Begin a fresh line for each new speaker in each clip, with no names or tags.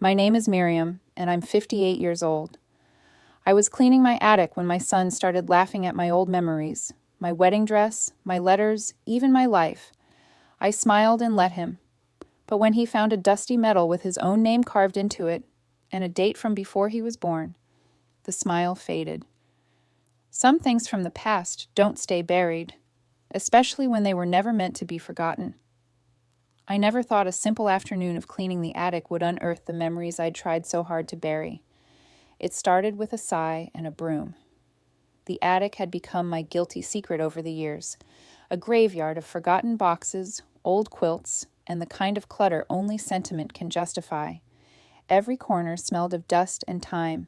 My name is Miriam, and I'm 58 years old. I was cleaning my attic when my son started laughing at my old memories, my wedding dress, my letters, even my life. I smiled and let him. But when he found a dusty medal with his own name carved into it, and a date from before he was born, the smile faded. Some things from the past don't stay buried, especially when they were never meant to be forgotten. I never thought a simple afternoon of cleaning the attic would unearth the memories I'd tried so hard to bury. It started with a sigh and a broom. The attic had become my guilty secret over the years, a graveyard of forgotten boxes, old quilts, and the kind of clutter only sentiment can justify. Every corner smelled of dust and time.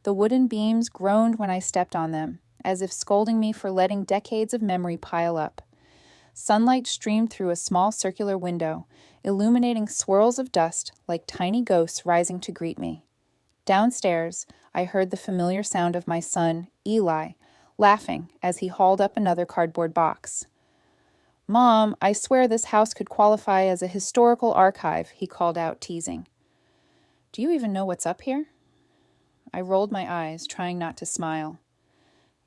The wooden beams groaned when I stepped on them, as if scolding me for letting decades of memory pile up. Sunlight streamed through a small circular window, illuminating swirls of dust like tiny ghosts rising to greet me. Downstairs, I heard the familiar sound of my son, Eli, laughing as he hauled up another cardboard box. "Mom, I swear this house could qualify as a historical archive," he called out, teasing. "Do you even know what's up here?" I rolled my eyes, trying not to smile.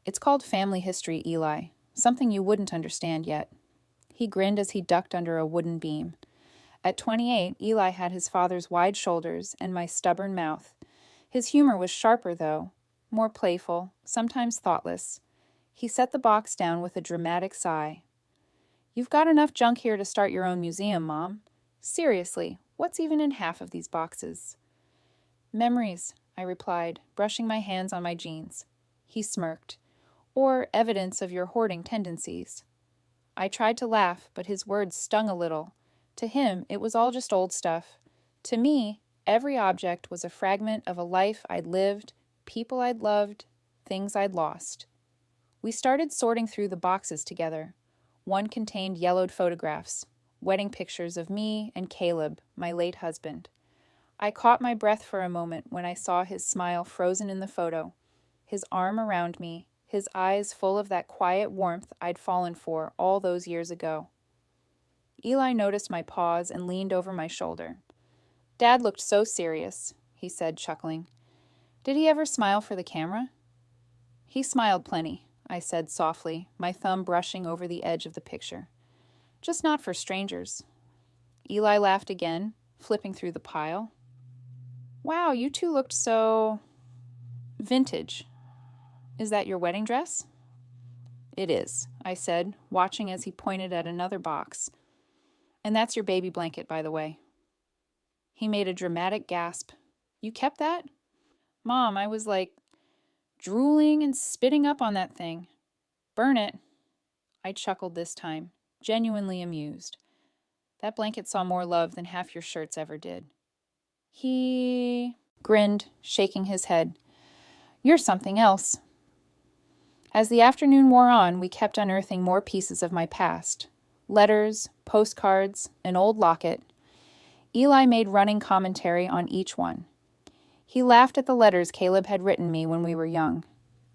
"It's called family history, Eli, something you wouldn't understand yet." He grinned as he ducked under a wooden beam. At 28, Eli had his father's wide shoulders and my stubborn mouth. His humor was sharper, though, more playful, sometimes thoughtless. He set the box down with a dramatic sigh. "You've got enough junk here to start your own museum, Mom. Seriously, what's even in half of these boxes?" "Memories," I replied, brushing my hands on my jeans. He smirked. "Or evidence of your hoarding tendencies." I tried to laugh, but his words stung a little. To him, it was all just old stuff. To me, every object was a fragment of a life I'd lived, people I'd loved, things I'd lost. We started sorting through the boxes together. One contained yellowed photographs, wedding pictures of me and Caleb, my late husband. I caught my breath for a moment when I saw his smile frozen in the photo, his arm around me, his eyes full of that quiet warmth I'd fallen for all those years ago. Eli noticed my pause and leaned over my shoulder. "Dad looked so serious," he said, chuckling. "Did he ever smile for the camera?" "He smiled plenty," I said softly, my thumb brushing over the edge of the picture. "Just not for strangers." Eli laughed again, flipping through the pile. "Wow, you two looked so vintage. Is that your wedding dress?" "It is," I said, watching as he pointed at another box. "And that's your baby blanket, by the way." He made a dramatic gasp. "You kept that?" "Mom, I was drooling and spitting up on that thing." "Burn it." I chuckled this time, genuinely amused. "That blanket saw more love than half your shirts ever did." He grinned, shaking his head. "You're something else." As the afternoon wore on, we kept unearthing more pieces of my past. Letters, postcards, an old locket. Eli made running commentary on each one. He laughed at the letters Caleb had written me when we were young.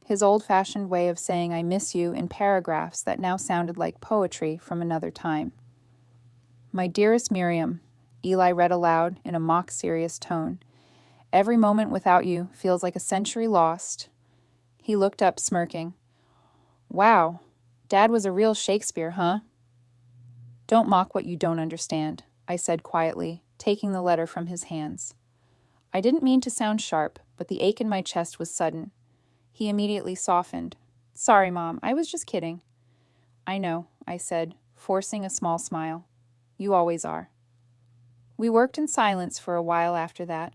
His old-fashioned way of saying "I miss you" in paragraphs that now sounded like poetry from another time. "My dearest Miriam," Eli read aloud in a mock-serious tone. "Every moment without you feels like a century lost." He looked up, smirking. "Wow, Dad was a real Shakespeare, huh?" "Don't mock what you don't understand," I said quietly, taking the letter from his hands. I didn't mean to sound sharp, but the ache in my chest was sudden. He immediately softened. "Sorry, Mom, I was just kidding." "I know," I said, forcing a small smile. "You always are." We worked in silence for a while after that.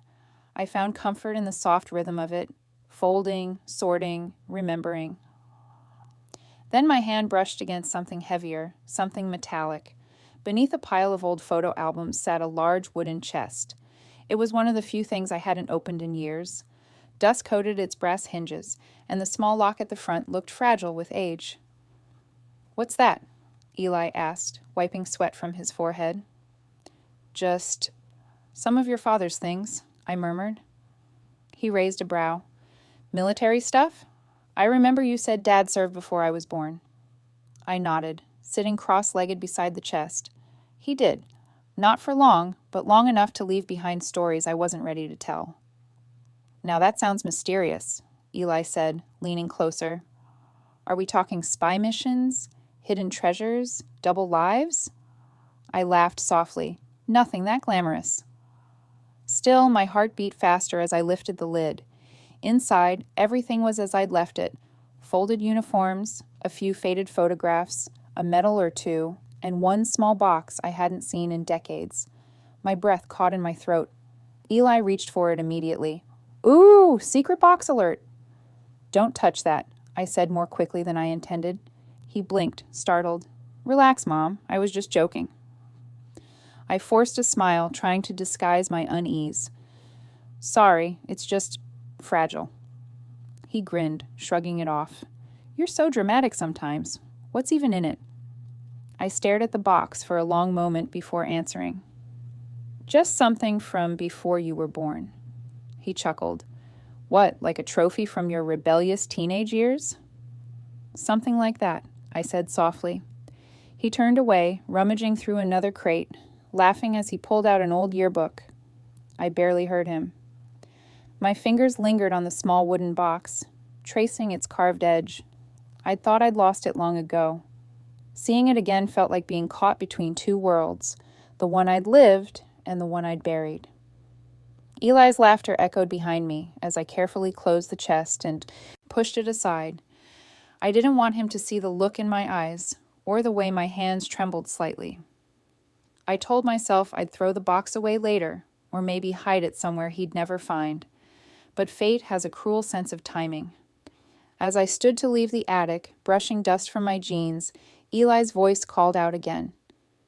I found comfort in the soft rhythm of it, folding, sorting, remembering. Then my hand brushed against something heavier, something metallic. Beneath a pile of old photo albums sat a large wooden chest. It was one of the few things I hadn't opened in years. Dust coated its brass hinges, and the small lock at the front looked fragile with age. "What's that?" Eli asked, wiping sweat from his forehead. "Just some of your father's things," I murmured. He raised a brow. "Military stuff? I remember you said Dad served before I was born." I nodded, sitting cross-legged beside the chest. "He did. Not for long, but long enough to leave behind stories I wasn't ready to tell. Now that sounds mysterious, Eli said, leaning closer. Are we talking spy missions, hidden treasures, double lives? I laughed softly. Nothing that glamorous. Still, my heart beat faster as I lifted the lid. Inside, everything was as I'd left it. Folded uniforms, a few faded photographs, a medal or two, and one small box I hadn't seen in decades. My breath caught in my throat. Eli reached for it immediately. Ooh, secret box alert! Don't touch that, I said more quickly than I intended. He blinked, startled. Relax, Mom. I was just joking. I forced a smile, trying to disguise my unease. Sorry, it's just fragile. He grinned, shrugging it off. You're so dramatic sometimes. What's even in it? I stared at the box for a long moment before answering. Just something from before you were born. He chuckled. What, like a trophy from your rebellious teenage years? Something like that, I said softly. He turned away, rummaging through another crate, laughing as he pulled out an old yearbook. I barely heard him. My fingers lingered on the small wooden box, tracing its carved edge. I'd thought I'd lost it long ago. Seeing it again felt like being caught between two worlds, the one I'd lived and the one I'd buried. Eli's laughter echoed behind me as I carefully closed the chest and pushed it aside. I didn't want him to see the look in my eyes or the way my hands trembled slightly. I told myself I'd throw the box away later or maybe hide it somewhere he'd never find. But fate has a cruel sense of timing. As I stood to leave the attic, brushing dust from my jeans, Eli's voice called out again.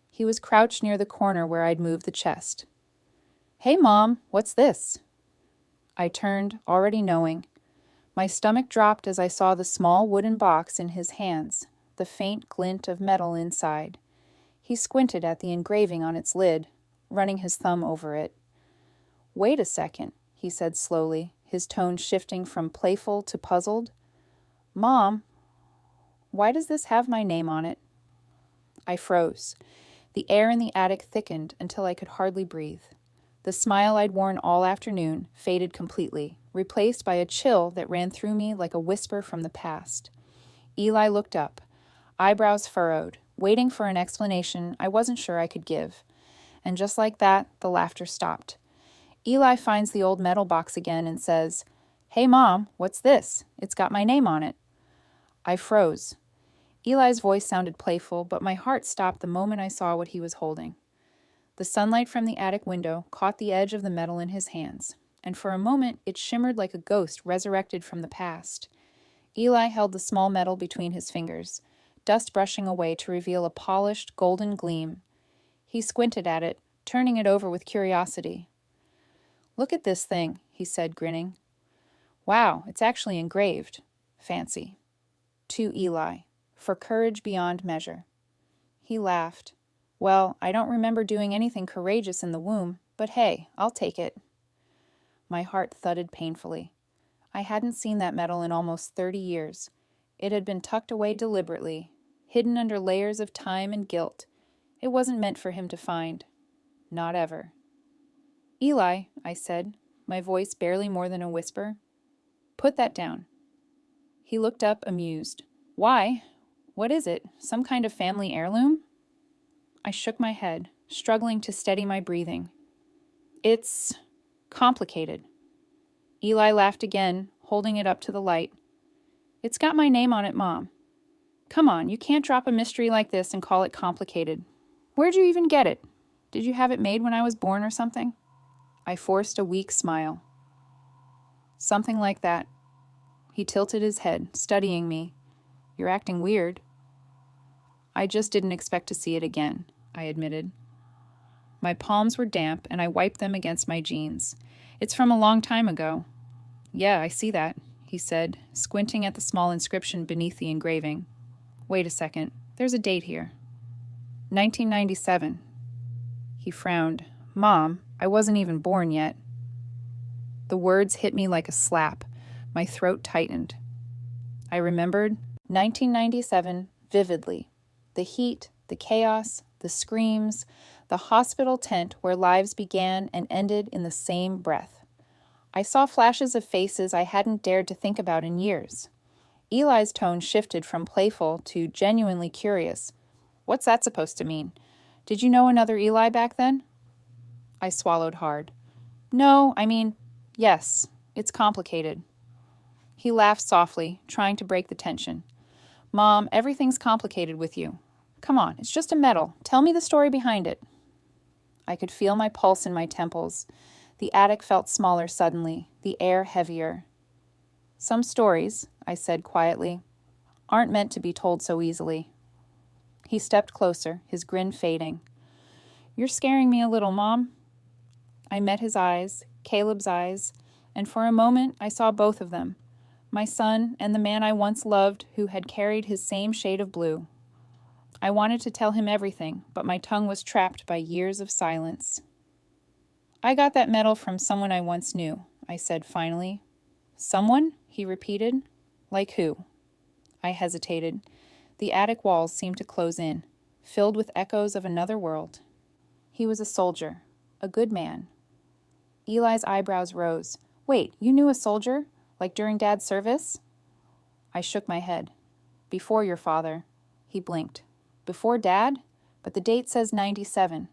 He was crouched near the corner where I'd moved the chest. Hey, Mom, what's this? I turned, already knowing. My stomach dropped as I saw the small wooden box in his hands, the faint glint of metal inside. He squinted at the engraving on its lid, running his thumb over it. Wait a second, he said slowly, his tone shifting from playful to puzzled. Mom, why does this have my name on it? I froze. The air in the attic thickened until I could hardly breathe. The smile I'd worn all afternoon faded completely, replaced by a chill that ran through me like a whisper from the past. Eli looked up, eyebrows furrowed, waiting for an explanation I wasn't sure I could give. And just like that, the laughter stopped. Eli finds the old metal box again and says, Hey, Mom, what's this? It's got my name on it. I froze. Eli's voice sounded playful, but my heart stopped the moment I saw what he was holding. The sunlight from the attic window caught the edge of the metal in his hands, and for a moment it shimmered like a ghost resurrected from the past. Eli held the small metal between his fingers, dust brushing away to reveal a polished, golden gleam. He squinted at it, turning it over with curiosity. Look at this thing, he said, grinning. Wow, it's actually engraved. Fancy. To Eli, for courage beyond measure. He laughed. Well, I don't remember doing anything courageous in the womb, but hey, I'll take it. My heart thudded painfully. I hadn't seen that medal in almost 30 years. It had been tucked away deliberately, hidden under layers of time and guilt. It wasn't meant for him to find. Not ever. Eli, I said, my voice barely more than a whisper. Put that down. He looked up, amused. Why? What is it? Some kind of family heirloom? I shook my head, struggling to steady my breathing. It's complicated. Eli laughed again, holding it up to the light. It's got my name on it, Mom. Come on, you can't drop a mystery like this and call it complicated. Where'd you even get it? Did you have it made when I was born or something? I forced a weak smile. Something like that. He tilted his head, studying me. You're acting weird. I just didn't expect to see it again, I admitted. My palms were damp, and I wiped them against my jeans. It's from a long time ago. Yeah, I see that, he said, squinting at the small inscription beneath the engraving. Wait a second, there's a date here. 1997. He frowned. Mom, I wasn't even born yet. The words hit me like a slap. My throat tightened. I remembered 1997 vividly. The heat, the chaos, the screams, the hospital tent where lives began and ended in the same breath. I saw flashes of faces I hadn't dared to think about in years. Eli's tone shifted from playful to genuinely curious. What's that supposed to mean? Did you know another Eli back then? I swallowed hard. No, yes, it's complicated. He laughed softly, trying to break the tension. Mom, everything's complicated with you. Come on, it's just a medal. Tell me the story behind it. I could feel my pulse in my temples. The attic felt smaller suddenly, the air heavier. Some stories, I said quietly, aren't meant to be told so easily. He stepped closer, his grin fading. You're scaring me a little, Mom. I met his eyes, Caleb's eyes, and for a moment I saw both of them, my son and the man I once loved who had carried his same shade of blue. I wanted to tell him everything, but my tongue was trapped by years of silence. I got that medal from someone I once knew, I said finally. Someone? He repeated. Like who? I hesitated. The attic walls seemed to close in, filled with echoes of another world. He was a soldier, a good man. Eli's eyebrows rose. Wait, you knew a soldier? Like during Dad's service? I shook my head. Before your father. He blinked. Before Dad? But the date says 97.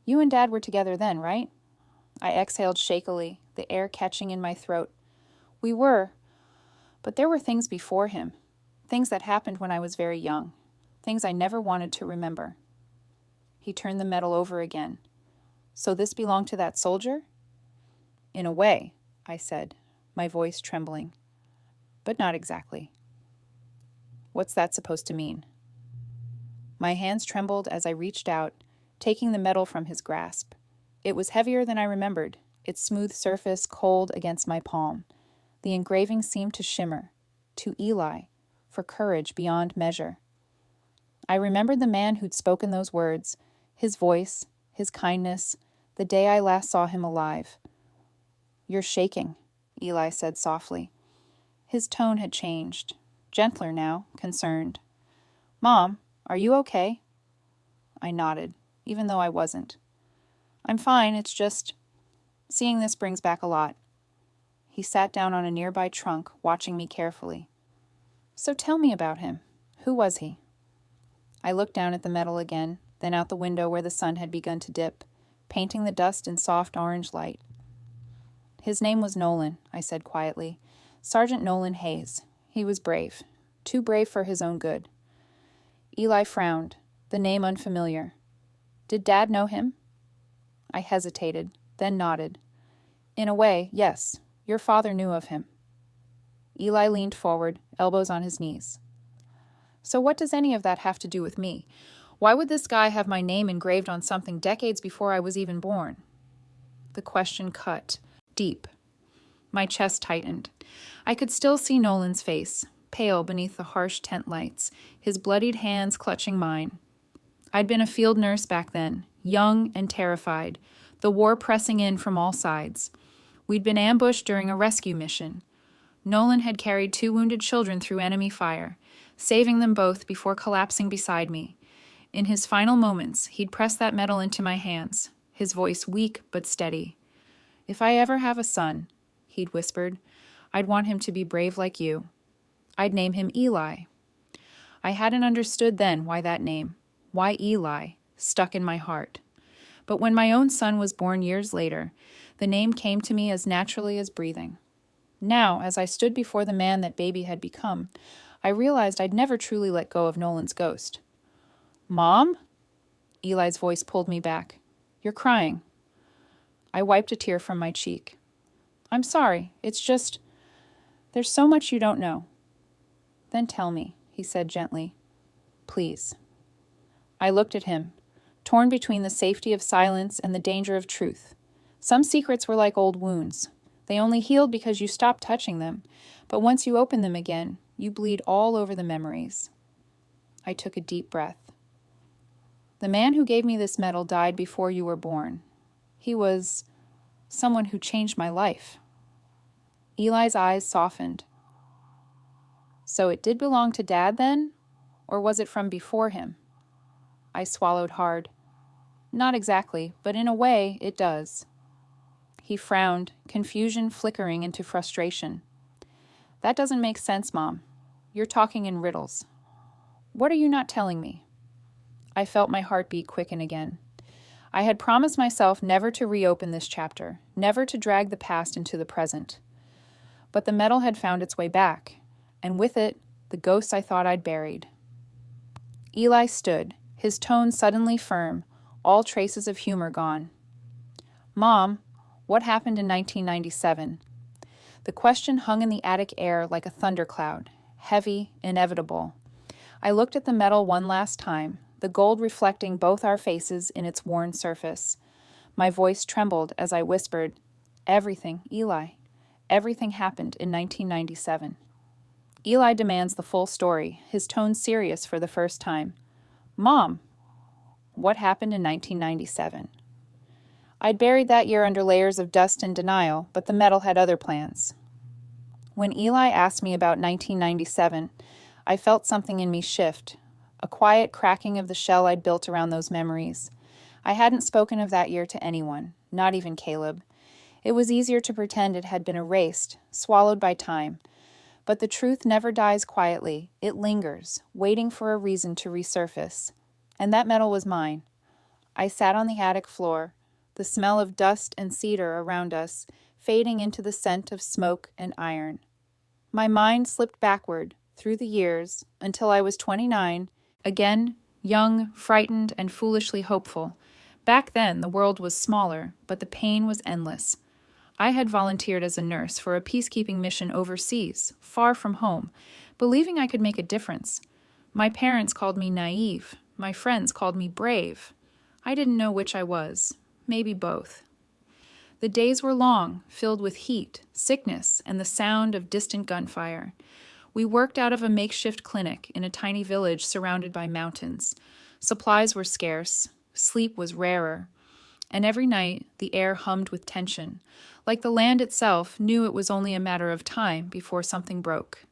You and Dad were together then, right? I exhaled shakily, the air catching in my throat. We were, but there were things before him. Things that happened when I was very young. Things I never wanted to remember. He turned the medal over again. So this belonged to that soldier? In a way, I said, my voice trembling. But not exactly. What's that supposed to mean? My hands trembled as I reached out, taking the medal from his grasp. It was heavier than I remembered, its smooth surface cold against my palm. The engraving seemed to shimmer, to Eli, for courage beyond measure. I remembered the man who'd spoken those words, his voice, his kindness, the day I last saw him alive. You're shaking, Eli said softly. His tone had changed, gentler now, concerned. Mom, are you okay? I nodded, even though I wasn't. I'm fine, it's just... Seeing this brings back a lot. He sat down on a nearby trunk, watching me carefully. So tell me about him. Who was he? I looked down at the medal again, then out the window where the sun had begun to dip, painting the dust in soft orange light. His name was Nolan, I said quietly. Sergeant Nolan Hayes. He was brave. Too brave for his own good. Eli frowned, the name unfamiliar. Did Dad know him? I hesitated, then nodded. In a way, yes. Your father knew of him. Eli leaned forward, elbows on his knees. So what does any of that have to do with me? Why would this guy have my name engraved on something decades before I was even born? The question cut, deep. My chest tightened. I could still see Nolan's face, pale beneath the harsh tent lights, his bloodied hands clutching mine. I'd been a field nurse back then, young and terrified, the war pressing in from all sides. We'd been ambushed during a rescue mission. Nolan had carried 2 wounded children through enemy fire, saving them both before collapsing beside me. In his final moments, he'd pressed that medal into my hands, his voice weak but steady. If I ever have a son, he'd whispered, I'd want him to be brave like you. I'd name him Eli. I hadn't understood then why that name, why Eli, stuck in my heart. But when my own son was born years later, the name came to me as naturally as breathing. Now, as I stood before the man that baby had become, I realized I'd never truly let go of Nolan's ghost. Mom? Eli's voice pulled me back. You're crying. I wiped a tear from my cheek. I'm sorry, it's just... There's so much you don't know. Then tell me, he said gently. Please. I looked at him, torn between the safety of silence and the danger of truth. Some secrets were like old wounds. They only healed because you stopped touching them, but once you open them again, you bleed all over the memories. I took a deep breath. The man who gave me this medal died before you were born. He was someone who changed my life. Eli's eyes softened. So it did belong to Dad then? Or was it from before him? I swallowed hard. Not exactly, but in a way, it does. He frowned, confusion flickering into frustration. That doesn't make sense, Mom. You're talking in riddles. What are you not telling me? I felt my heartbeat quicken again. I had promised myself never to reopen this chapter, never to drag the past into the present. But the metal had found its way back, and with it, the ghosts I thought I'd buried. Eli stood, his tone suddenly firm, all traces of humor gone. Mom, what happened in 1997? The question hung in the attic air like a thundercloud, heavy, inevitable. I looked at the metal one last time, the gold reflecting both our faces in its worn surface. My voice trembled as I whispered, Everything, Eli. Everything happened in 1997. Eli demands the full story, his tone serious for the first time. Mom, what happened in 1997? I'd buried that year under layers of dust and denial, but the metal had other plans. When Eli asked me about 1997, I felt something in me shift, a quiet cracking of the shell I'd built around those memories. I hadn't spoken of that year to anyone, not even Caleb. It was easier to pretend it had been erased, swallowed by time. But the truth never dies quietly. It lingers, waiting for a reason to resurface. And that metal was mine. I sat on the attic floor, the smell of dust and cedar around us, fading into the scent of smoke and iron. My mind slipped backward, through the years, until I was 29, again, young, frightened, and foolishly hopeful. Back then, the world was smaller, but the pain was endless. I had volunteered as a nurse for a peacekeeping mission overseas, far from home, believing I could make a difference. My parents called me naive. My friends called me brave. I didn't know which I was. Maybe both. The days were long, filled with heat, sickness, and the sound of distant gunfire. We worked out of a makeshift clinic in a tiny village surrounded by mountains. Supplies were scarce, sleep was rarer, and every night the air hummed with tension, like the land itself knew it was only a matter of time before something broke.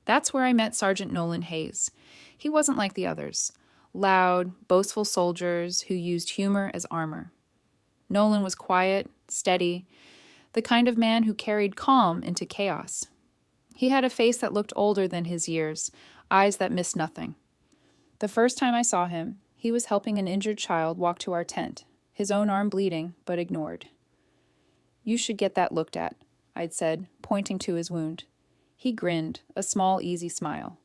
That's where I met Sergeant Nolan Hayes. He wasn't like the others, loud, boastful soldiers who used humor as armor. Nolan was quiet, steady, the kind of man who carried calm into chaos. He had a face that looked older than his years, eyes that missed nothing. The first time I saw him, he was helping an injured child walk to our tent, his own arm bleeding, but ignored. You should get that looked at, I'd said, pointing to his wound. He grinned, a small, easy smile.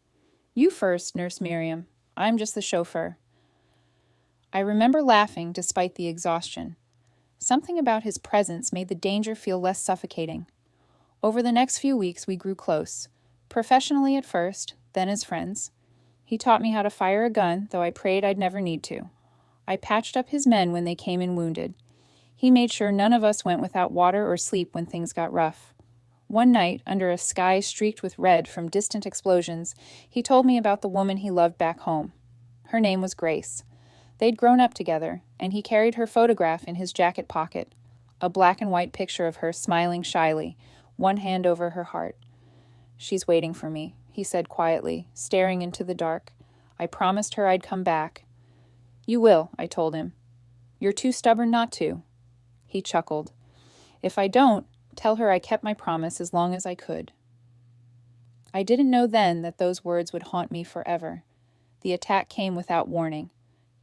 You first, Nurse Miriam. I'm just the chauffeur. I remember laughing despite the exhaustion. Something about his presence made the danger feel less suffocating. Over the next few weeks, we grew close, professionally at first, then as friends. He taught me how to fire a gun, though I prayed I'd never need to. I patched up his men when they came in wounded. He made sure none of us went without water or sleep when things got rough. One night, under a sky streaked with red from distant explosions, he told me about the woman he loved back home. Her name was Grace. They'd grown up together, and he carried her photograph in his jacket pocket, a black and white picture of her smiling shyly, one hand over her heart. She's waiting for me, he said quietly, staring into the dark. I promised her I'd come back. You will, I told him. You're too stubborn not to. He chuckled. If I don't, tell her I kept my promise as long as I could. I didn't know then that those words would haunt me forever. The attack came without warning.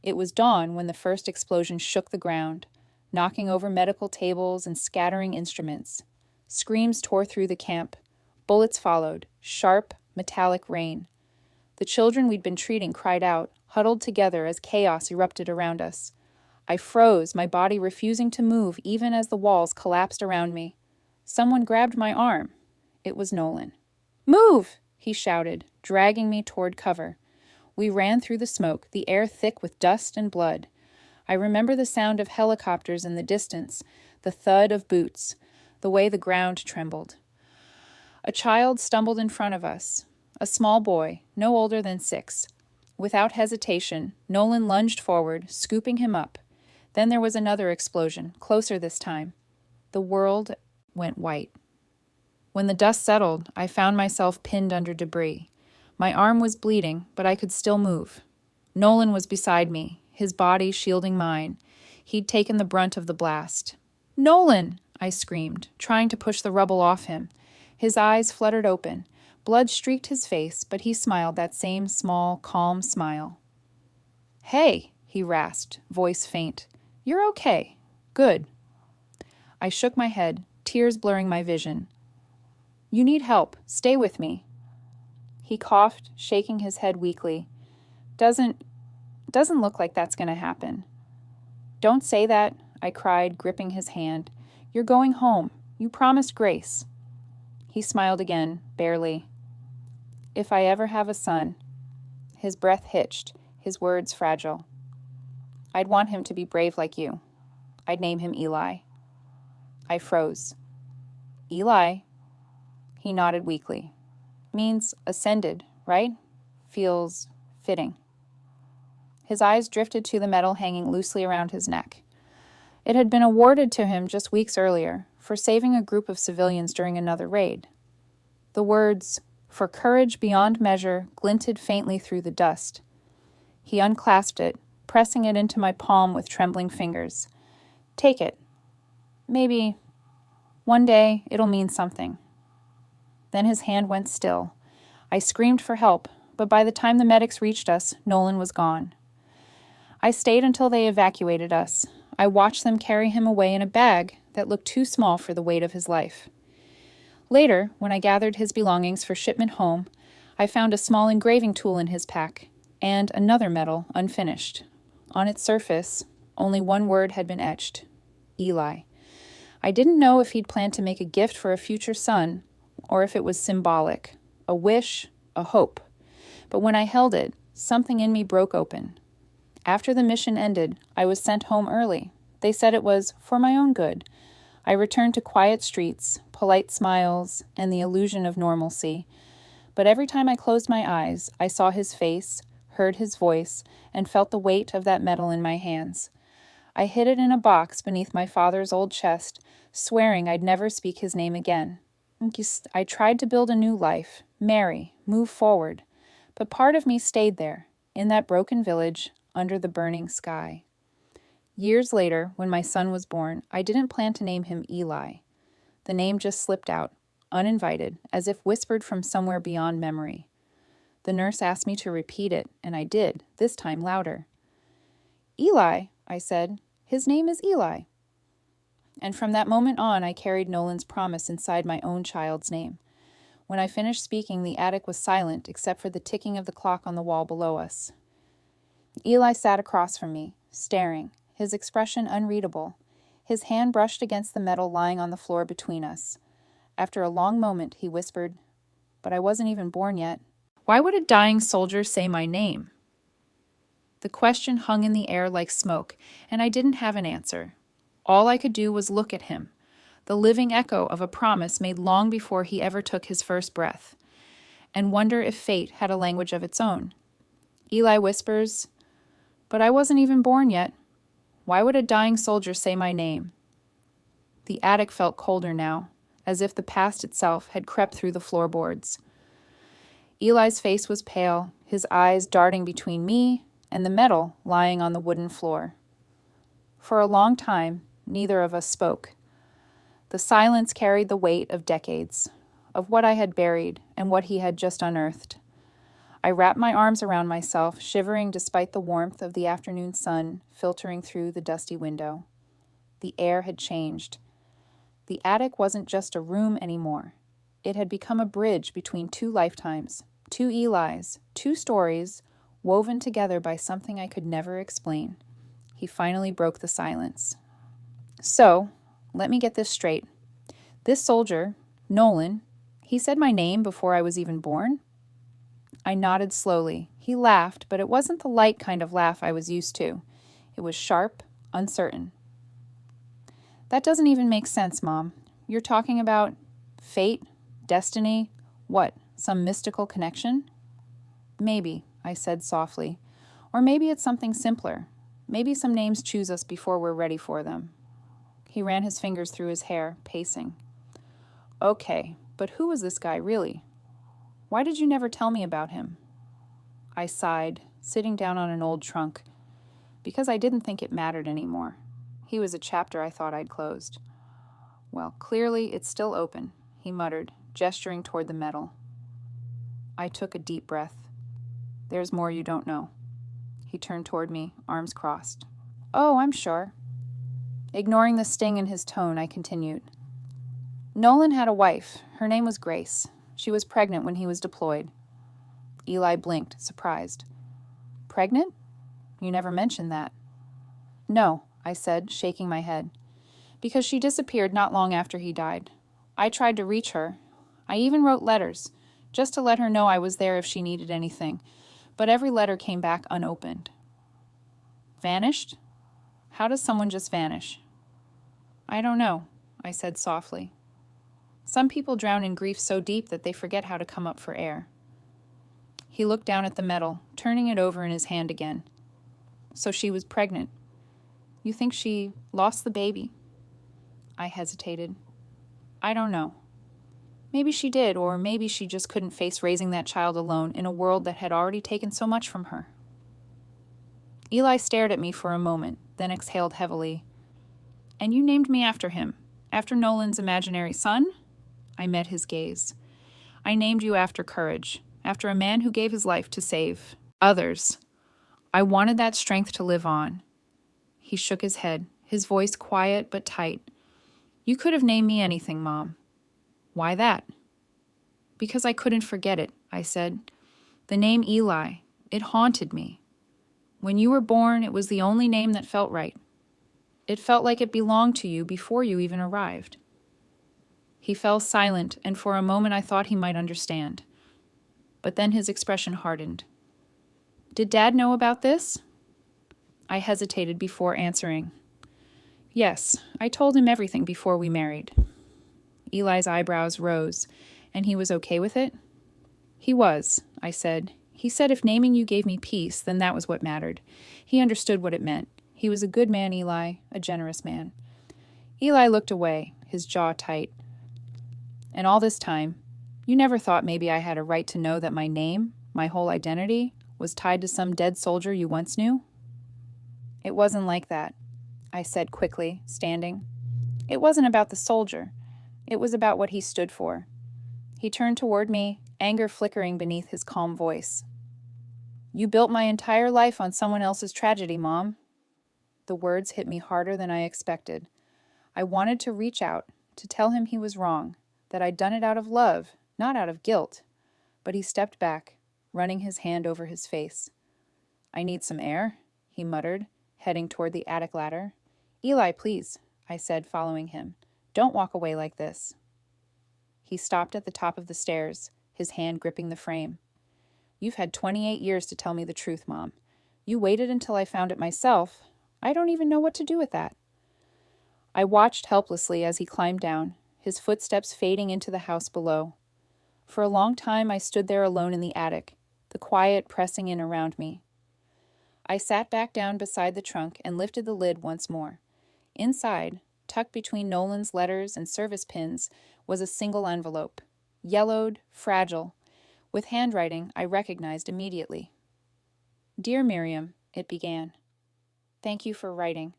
It was dawn when the first explosion shook the ground, knocking over medical tables and scattering instruments. Screams tore through the camp. Bullets followed, sharp, metallic rain. The children we'd been treating cried out, huddled together as chaos erupted around us. I froze, my body refusing to move even as the walls collapsed around me. Someone grabbed my arm. It was Nolan. Move! He shouted, dragging me toward cover. We ran through the smoke, the air thick with dust and blood. I remember the sound of helicopters in the distance, the thud of boots, the way the ground trembled. A child stumbled in front of us, a small boy, no older than 6. Without hesitation, Nolan lunged forward, scooping him up. Then there was another explosion, closer this time. The world went white. When the dust settled, I found myself pinned under debris. My arm was bleeding, but I could still move. Nolan was beside me, his body shielding mine. He'd taken the brunt of the blast. "Nolan!" I screamed, trying to push the rubble off him. His eyes fluttered open. Blood streaked his face, but he smiled that same small, calm smile. "Hey," he rasped, voice faint. "You're okay. Good." I shook my head, tears blurring my vision. "You need help. Stay with me." He coughed, shaking his head weakly. Doesn't look like that's going to happen." "Don't say that," I cried, gripping his hand. "You're going home. You promised Grace." He smiled again, barely. "If I ever have a son." His breath hitched, his words fragile. "I'd want him to be brave like you. I'd name him Eli." I froze. "Eli?" He nodded weakly. "Means ascended, right? Feels fitting." His eyes drifted to the medal hanging loosely around his neck. It had been awarded to him just weeks earlier for saving a group of civilians during another raid. The words, "For courage beyond measure," glinted faintly through the dust. He unclasped it, pressing it into my palm with trembling fingers. "Take it. Maybe one day it'll mean something." Then his hand went still. I screamed for help, but by the time the medics reached us, Nolan was gone. I stayed until they evacuated us. I watched them carry him away in a bag that looked too small for the weight of his life. Later, when I gathered his belongings for shipment home, I found a small engraving tool in his pack and another medal unfinished. On its surface, only one word had been etched: Eli. I didn't know if he'd planned to make a gift for a future son or if it was symbolic, a wish, a hope. But when I held it, something in me broke open. After the mission ended, I was sent home early. They said it was for my own good. I returned to quiet streets, polite smiles, and the illusion of normalcy. But every time I closed my eyes, I saw his face, heard his voice, and felt the weight of that medal in my hands. I hid it in a box beneath my father's old chest, swearing I'd never speak his name again. I tried to build a new life, marry, move forward. But part of me stayed there, in that broken village, under the burning sky. Years later, when my son was born, I didn't plan to name him Eli. The name just slipped out, uninvited, as if whispered from somewhere beyond memory. The nurse asked me to repeat it, and I did, this time louder. "Eli," I said. "His name is Eli." And from that moment on, I carried Nolan's promise inside my own child's name. When I finished speaking, the attic was silent except for the ticking of the clock on the wall below us. Eli sat across from me, staring, his expression unreadable. His hand brushed against the metal lying on the floor between us. After a long moment, he whispered, "But I wasn't even born yet. Why would a dying soldier say my name?" The question hung in the air like smoke, and I didn't have an answer. All I could do was look at him, the living echo of a promise made long before he ever took his first breath, and wonder if fate had a language of its own. Eli whispers, "But I wasn't even born yet. Why would a dying soldier say my name?" The attic felt colder now, as if the past itself had crept through the floorboards. Eli's face was pale, his eyes darting between me and the metal lying on the wooden floor. For a long time, neither of us spoke. The silence carried the weight of decades, of what I had buried and what he had just unearthed. I wrapped my arms around myself, shivering despite the warmth of the afternoon sun filtering through the dusty window. The air had changed. The attic wasn't just a room anymore. It had become a bridge between two lifetimes, two Elis, two stories, woven together by something I could never explain. He finally broke the silence. "So, let me get this straight. This soldier, Nolan, he said my name before I was even born?" I nodded slowly. He laughed, but it wasn't the light kind of laugh I was used to. It was sharp, uncertain. "That doesn't even make sense, Mom. You're talking about fate, destiny, what, some mystical connection?" "Maybe," I said softly. "Or maybe it's something simpler. Maybe some names choose us before we're ready for them." He ran his fingers through his hair, pacing. "Okay, but who was this guy really? Why did you never tell me about him?" I sighed, sitting down on an old trunk, because I didn't think it mattered anymore. He was a chapter I thought I'd closed. Well, clearly it's still open, he muttered, gesturing toward the metal. I took a deep breath. There's more you don't know. He turned toward me, arms crossed. Oh, I'm sure. Ignoring the sting in his tone, I continued. Nolan had a wife. Her name was Grace. She was pregnant when he was deployed. Eli blinked, surprised. Pregnant? You never mentioned that. No, I said, shaking my head. Because she disappeared not long after he died. I tried to reach her. I even wrote letters, just to let her know I was there if she needed anything. But every letter came back unopened. Vanished? How does someone just vanish? I don't know, I said softly. Some people drown in grief so deep that they forget how to come up for air. He looked down at the metal, turning it over in his hand again. So she was pregnant. You think she lost the baby? I hesitated. I don't know. Maybe she did, or maybe she just couldn't face raising that child alone in a world that had already taken so much from her. Eli stared at me for a moment, then exhaled heavily. And you named me after him, after Nolan's imaginary son? I met his gaze. I named you after courage, after a man who gave his life to save others. I wanted that strength to live on. He shook his head, his voice quiet but tight. You could have named me anything, Mom. Why that? Because I couldn't forget it, I said. The name Eli, it haunted me. When you were born, it was the only name that felt right. It felt like it belonged to you before you even arrived. He fell silent, and for a moment I thought he might understand. But then his expression hardened. Did Dad know about this? I hesitated before answering. Yes, I told him everything before we married. Eli's eyebrows rose, and he was okay with it? He was, I said. He said if naming you gave me peace, then that was what mattered. He understood what it meant. He was a good man, Eli, a generous man. Eli looked away, his jaw tight. And all this time, you never thought maybe I had a right to know that my name, my whole identity, was tied to some dead soldier you once knew? It wasn't like that, I said quickly, standing. It wasn't about the soldier. It was about what he stood for. He turned toward me, anger flickering beneath his calm voice. You built my entire life on someone else's tragedy, Mom. The words hit me harder than I expected. I wanted to reach out, to tell him he was wrong, that I'd done it out of love, not out of guilt. But he stepped back, running his hand over his face. I need some air, he muttered, heading toward the attic ladder. Eli, please, I said, following him. Don't walk away like this. He stopped at the top of the stairs, his hand gripping the frame. You've had 28 years to tell me the truth, Mom. You waited until I found it myself. I don't even know what to do with that. I watched helplessly as he climbed down, his footsteps fading into the house below. For a long time I stood there alone in the attic, the quiet pressing in around me. I sat back down beside the trunk and lifted the lid once more. Inside, tucked between Nolan's letters and service pins, was a single envelope, yellowed, fragile, with handwriting I recognized immediately. Dear Miriam, it began. Thank you for writing.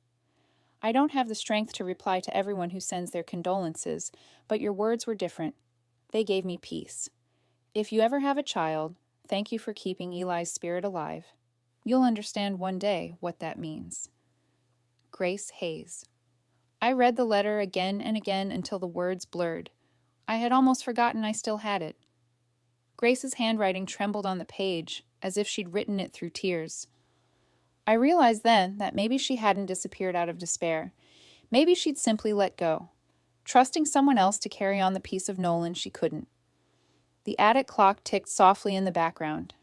I don't have the strength to reply to everyone who sends their condolences, but your words were different. They gave me peace. If you ever have a child, thank you for keeping Eli's spirit alive. You'll understand one day what that means. Grace Hayes. I read the letter again and again until the words blurred. I had almost forgotten I still had it. Grace's handwriting trembled on the page, as if she'd written it through tears. I realized then that maybe she hadn't disappeared out of despair. Maybe she'd simply let go, trusting someone else to carry on the piece of Nolan she couldn't. The attic clock ticked softly in the background.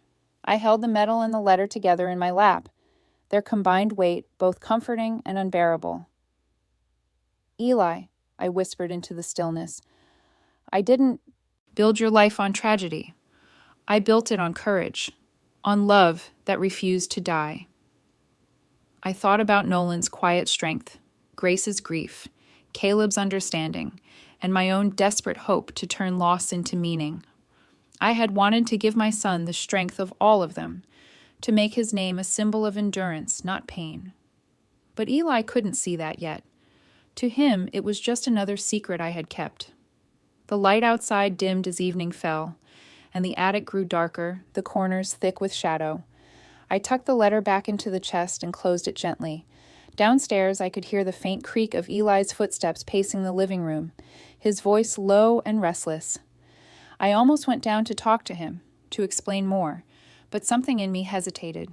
I held the metal and the letter together in my lap, their combined weight both comforting and unbearable. Eli, I whispered into the stillness, I didn't build your life on tragedy. I built it on courage, on love that refused to die. I thought about Nolan's quiet strength, Grace's grief, Caleb's understanding, and my own desperate hope to turn loss into meaning. I had wanted to give my son the strength of all of them, to make his name a symbol of endurance, not pain. But Eli couldn't see that yet. To him, it was just another secret I had kept. The light outside dimmed as evening fell, and the attic grew darker, the corners thick with shadow. I tucked the letter back into the chest and closed it gently. Downstairs, I could hear the faint creak of Eli's footsteps pacing the living room, his voice low and restless. I almost went down to talk to him, to explain more, but something in me hesitated.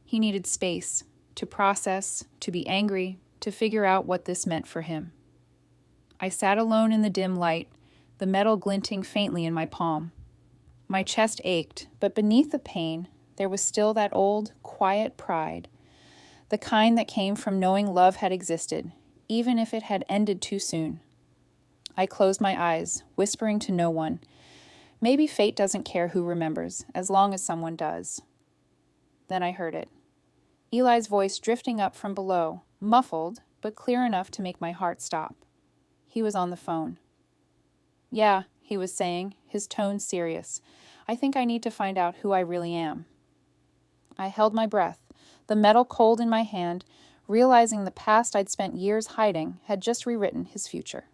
He needed space, to process, to be angry, to figure out what this meant for him. I sat alone in the dim light, the metal glinting faintly in my palm. My chest ached, but beneath the pain, there was still that old, quiet pride, the kind that came from knowing love had existed, even if it had ended too soon. I closed my eyes, whispering to no one. Maybe fate doesn't care who remembers, as long as someone does. Then I heard it. Eli's voice drifting up from below, muffled, but clear enough to make my heart stop. He was on the phone. "Yeah," he was saying, his tone serious. "I think I need to find out who I really am." I held my breath, the metal cold in my hand, realizing the past I'd spent years hiding had just rewritten his future.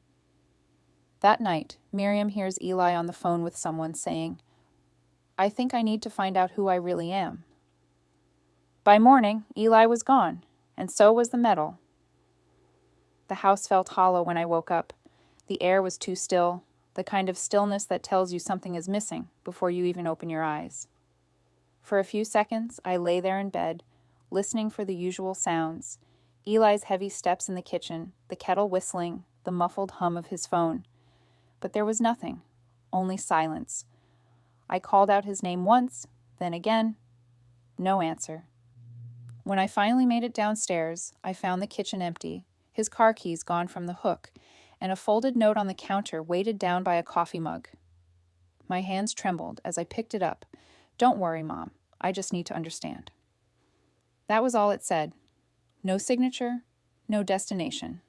That night, Miriam hears Eli on the phone with someone saying, "I think I need to find out who I really am." By morning, Eli was gone, and so was the metal. The house felt hollow when I woke up. The air was too still, the kind of stillness that tells you something is missing before you even open your eyes. For a few seconds, I lay there in bed, listening for the usual sounds, Eli's heavy steps in the kitchen, the kettle whistling, the muffled hum of his phone. But there was nothing, only silence. I called out his name once, then again. No answer. When I finally made it downstairs, I found the kitchen empty, his car keys gone from the hook, and a folded note on the counter weighted down by a coffee mug. My hands trembled as I picked it up. "Don't worry, Mom. I just need to understand." That was all it said. No signature, no destination.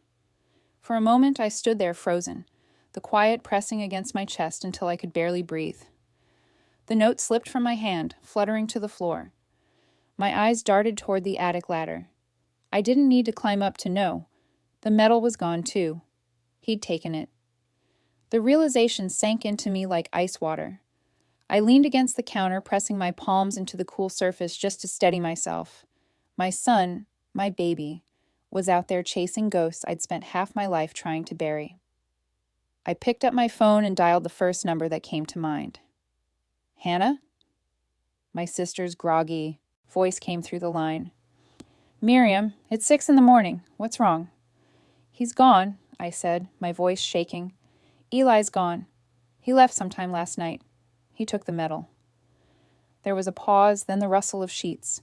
For a moment, I stood there frozen, the quiet pressing against my chest until I could barely breathe. The note slipped from my hand, fluttering to the floor. My eyes darted toward the attic ladder. I didn't need to climb up to know. The metal was gone too. He'd taken it. The realization sank into me like ice water. I leaned against the counter, pressing my palms into the cool surface just to steady myself. My son, my baby, was out there chasing ghosts I'd spent half my life trying to bury. I picked up my phone and dialed the first number that came to mind. "Hannah?" My sister's groggy voice came through the line. "Miriam, it's 6 a.m. What's wrong?" "He's gone," I said, my voice shaking. "Eli's gone. He left sometime last night. He took the metal." There was a pause, then the rustle of sheets.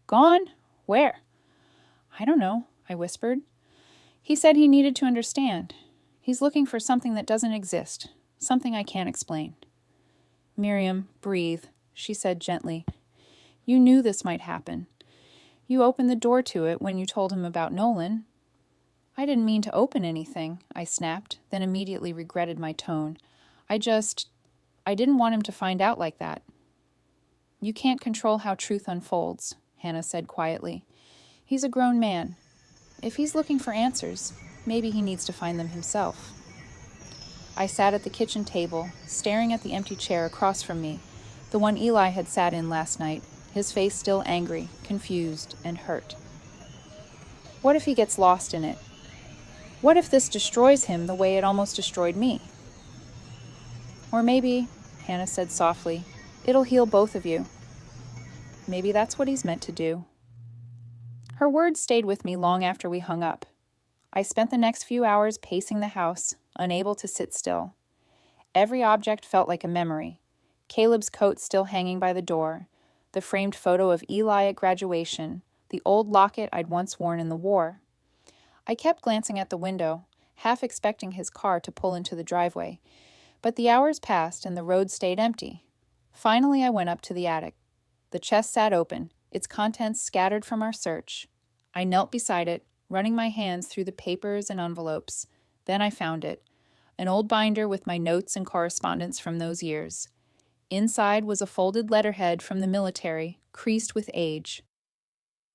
"Gone? Where?" "I don't know," I whispered. "He said he needed to understand. He's looking for something that doesn't exist, something I can't explain." "Miriam, breathe," she said gently. "You knew this might happen. You opened the door to it when you told him about Nolan." "I didn't mean to open anything," I snapped, then immediately regretted my tone. I didn't want him to find out like that." "You can't control how truth unfolds," Hannah said quietly. "He's a grown man. If he's looking for answers, maybe he needs to find them himself." I sat at the kitchen table, staring at the empty chair across from me, the one Eli had sat in last night, his face still angry, confused, and hurt. What if he gets lost in it? What if this destroys him the way it almost destroyed me? "Or maybe," Hannah said softly, "it'll heal both of you. Maybe that's what he's meant to do." Her words stayed with me long after we hung up. I spent the next few hours pacing the house, unable to sit still. Every object felt like a memory. Caleb's coat still hanging by the door, the framed photo of Eli at graduation, the old locket I'd once worn in the war. I kept glancing at the window, half expecting his car to pull into the driveway, but the hours passed and the road stayed empty. Finally, I went up to the attic. The chest sat open, its contents scattered from our search. I knelt beside it, running my hands through the papers and envelopes. Then I found it, an old binder with my notes and correspondence from those years. Inside was a folded letterhead from the military, creased with age.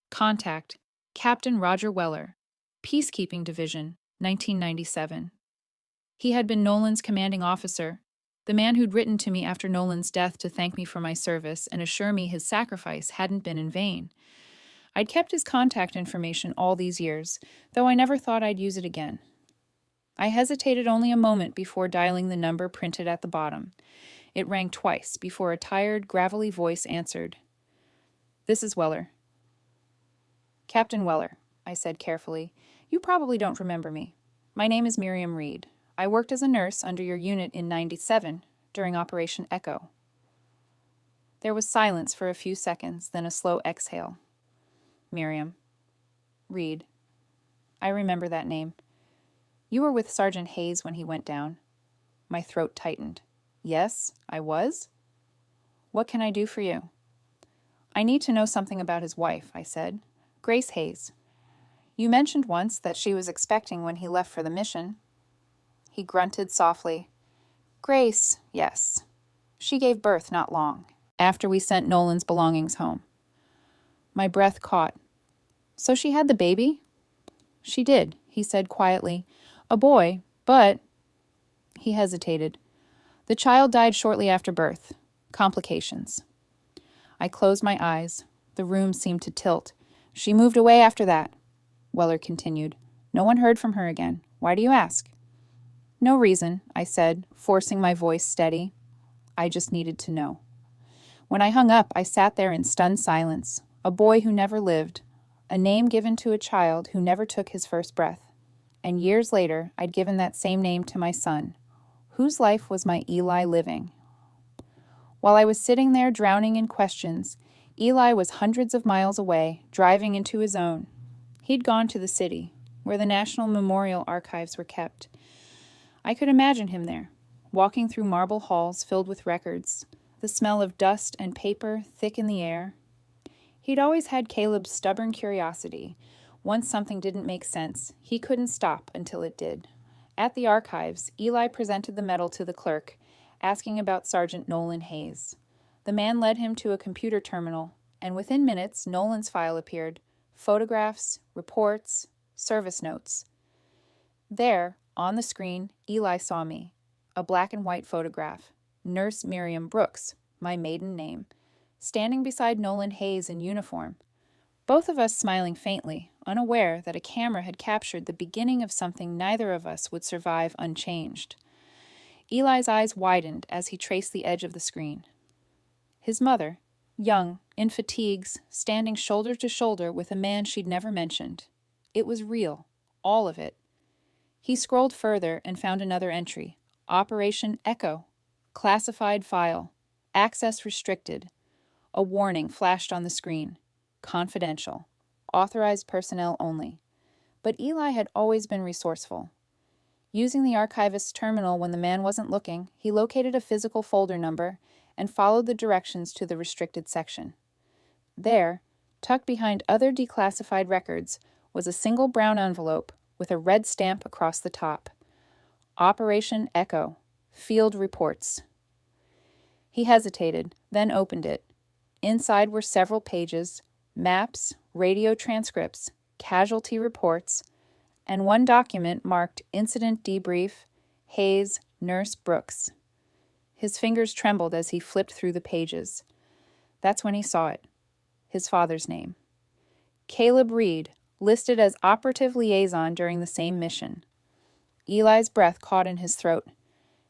"Contact, Captain Roger Weller, Peacekeeping Division, 1997. He had been Nolan's commanding officer, the man who'd written to me after Nolan's death to thank me for my service and assure me his sacrifice hadn't been in vain. I'd kept his contact information all these years, though I never thought I'd use it again. I hesitated only a moment before dialing the number printed at the bottom. It rang twice before a tired, gravelly voice answered. "This is Weller." "Captain Weller," I said carefully. "You probably don't remember me. My name is Miriam Reed. I worked as a nurse under your unit in 97 during Operation Echo." There was silence for a few seconds, then a slow exhale. "Miriam. Reed. I remember that name. You were with Sergeant Hayes when he went down." My throat tightened. "Yes, I was? What can I do for you?" "I need to know something about his wife," I said. "Grace Hayes. You mentioned once that she was expecting when he left for the mission." He grunted softly. "Grace, yes. She gave birth not long after we sent Nolan's belongings home." My breath caught. "So she had the baby?" "She did," he said quietly. "A boy, but—" He hesitated. "The child died shortly after birth. Complications." I closed my eyes. The room seemed to tilt. "She moved away after that," Weller continued. "No one heard from her again. Why do you ask?" "No reason," I said, forcing my voice steady. I just needed to know. When I hung up, I sat there in stunned silence. A boy who never lived. A name given to a child who never took his first breath. And years later, I'd given that same name to my son. Whose life was my Eli living? While I was sitting there drowning in questions, Eli was hundreds of miles away, driving into his own. He'd gone to the city, where the National Memorial Archives were kept. I could imagine him there, walking through marble halls filled with records, the smell of dust and paper thick in the air. He'd always had Caleb's stubborn curiosity. Once something didn't make sense, he couldn't stop until it did. At the archives, Eli presented the medal to the clerk, asking about Sergeant Nolan Hayes. The man led him to a computer terminal, and within minutes, Nolan's file appeared. Photographs, reports, service notes. There, on the screen, Eli saw me. A black and white photograph. Nurse Miriam Brooks, my maiden name, standing beside Nolan Hayes in uniform. Both of us smiling faintly, unaware that a camera had captured the beginning of something neither of us would survive unchanged. Eli's eyes widened as he traced the edge of the screen. His mother, young, in fatigues, standing shoulder to shoulder with a man she'd never mentioned. It was real, all of it. He scrolled further and found another entry. Operation Echo. Classified file. Access restricted. A warning flashed on the screen. Confidential. Authorized personnel only. But Eli had always been resourceful. Using the archivist's terminal when the man wasn't looking, he located a physical folder number and followed the directions to the restricted section. There, tucked behind other declassified records, was a single brown envelope with a red stamp across the top. Operation Echo. Field Reports. He hesitated, then opened it. Inside were several pages, maps, radio transcripts, casualty reports, and one document marked Incident Debrief, Hayes, Nurse Brooks. His fingers trembled as he flipped through the pages. That's when he saw it. His father's name. Caleb Reed, listed as operative liaison during the same mission. Eli's breath caught in his throat.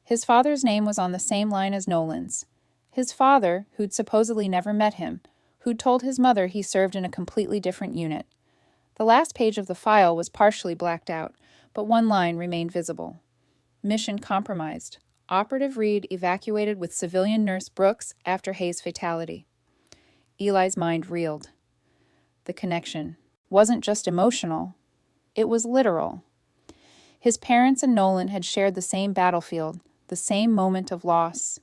His father's name was on the same line as Nolan's. His father, who'd supposedly never met him, who'd told his mother he served in a completely different unit. The last page of the file was partially blacked out, but one line remained visible. Mission compromised. Operative Reed evacuated with civilian nurse Brooks after Hayes' fatality. Eli's mind reeled. The connection wasn't just emotional, it was literal. His parents and Nolan had shared the same battlefield, the same moment of loss.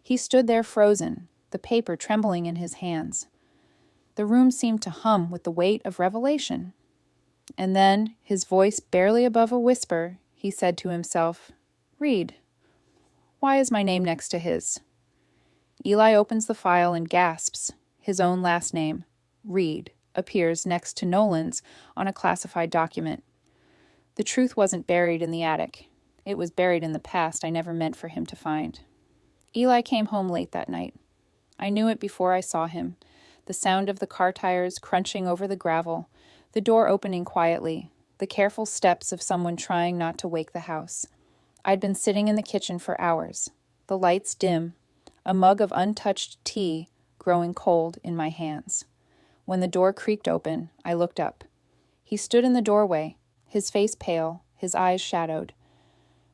He stood there frozen, the paper trembling in his hands. The room seemed to hum with the weight of revelation. And then, his voice barely above a whisper, he said to himself, "Reed. Why is my name next to his?" Eli opens the file and gasps, his own last name, Reed, appears next to Nolan's on a classified document. The truth wasn't buried in the attic. It was buried in the past I never meant for him to find. Eli came home late that night. I knew it before I saw him. The sound of the car tires crunching over the gravel, the door opening quietly, the careful steps of someone trying not to wake the house. I'd been sitting in the kitchen for hours, the lights dim, a mug of untouched tea growing cold in my hands. When the door creaked open, I looked up. He stood in the doorway, his face pale, his eyes shadowed.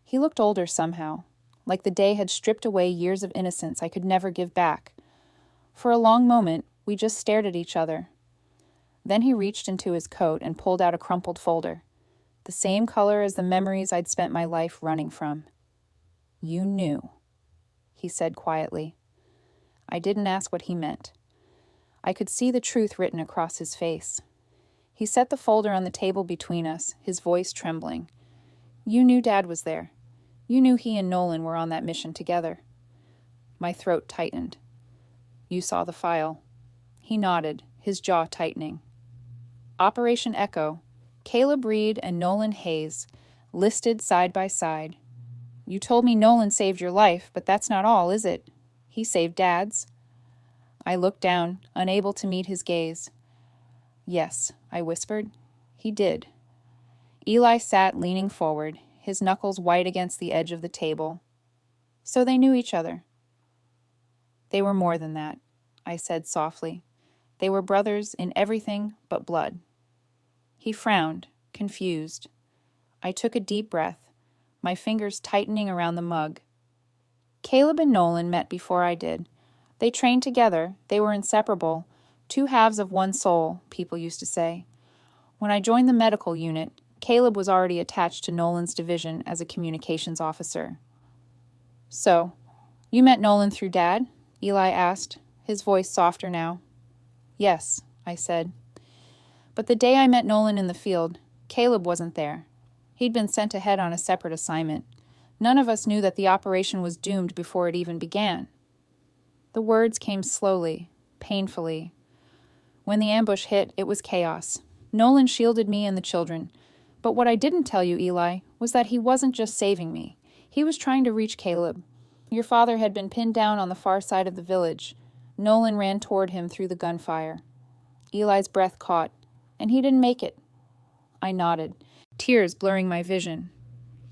He looked older somehow, like the day had stripped away years of innocence I could never give back. For a long moment, we just stared at each other. Then he reached into his coat and pulled out a crumpled folder, the same color as the memories I'd spent my life running from. "You knew," he said quietly. I didn't ask what he meant. I could see the truth written across his face. He set the folder on the table between us, his voice trembling. "You knew Dad was there. You knew he and Nolan were on that mission together." My throat tightened. "You saw the file." He nodded, his jaw tightening. Operation Echo, Caleb Reed and Nolan Hayes, listed side by side. "You told me Nolan saved your life, but that's not all, is it? He saved Dad's." I looked down, unable to meet his gaze. "Yes," I whispered. "He did." Eli sat leaning forward, his knuckles white against the edge of the table. "So they knew each other." "They were more than that," I said softly. "They were brothers in everything but blood." He frowned, confused. I took a deep breath, my fingers tightening around the mug. "Caleb and Nolan met before I did. They trained together, they were inseparable, two halves of one soul, people used to say. When I joined the medical unit, Caleb was already attached to Nolan's division as a communications officer." "So, you met Nolan through Dad?" Eli asked, his voice softer now. "Yes," I said. "But the day I met Nolan in the field, Caleb wasn't there. He'd been sent ahead on a separate assignment. None of us knew that the operation was doomed before it even began." The words came slowly, painfully. When the ambush hit, it was chaos. Nolan shielded me and the children. But what I didn't tell you, Eli, was that he wasn't just saving me. He was trying to reach Caleb. Your father had been pinned down on the far side of the village. Nolan ran toward him through the gunfire. Eli's breath caught, and he didn't make it. I nodded, tears blurring my vision.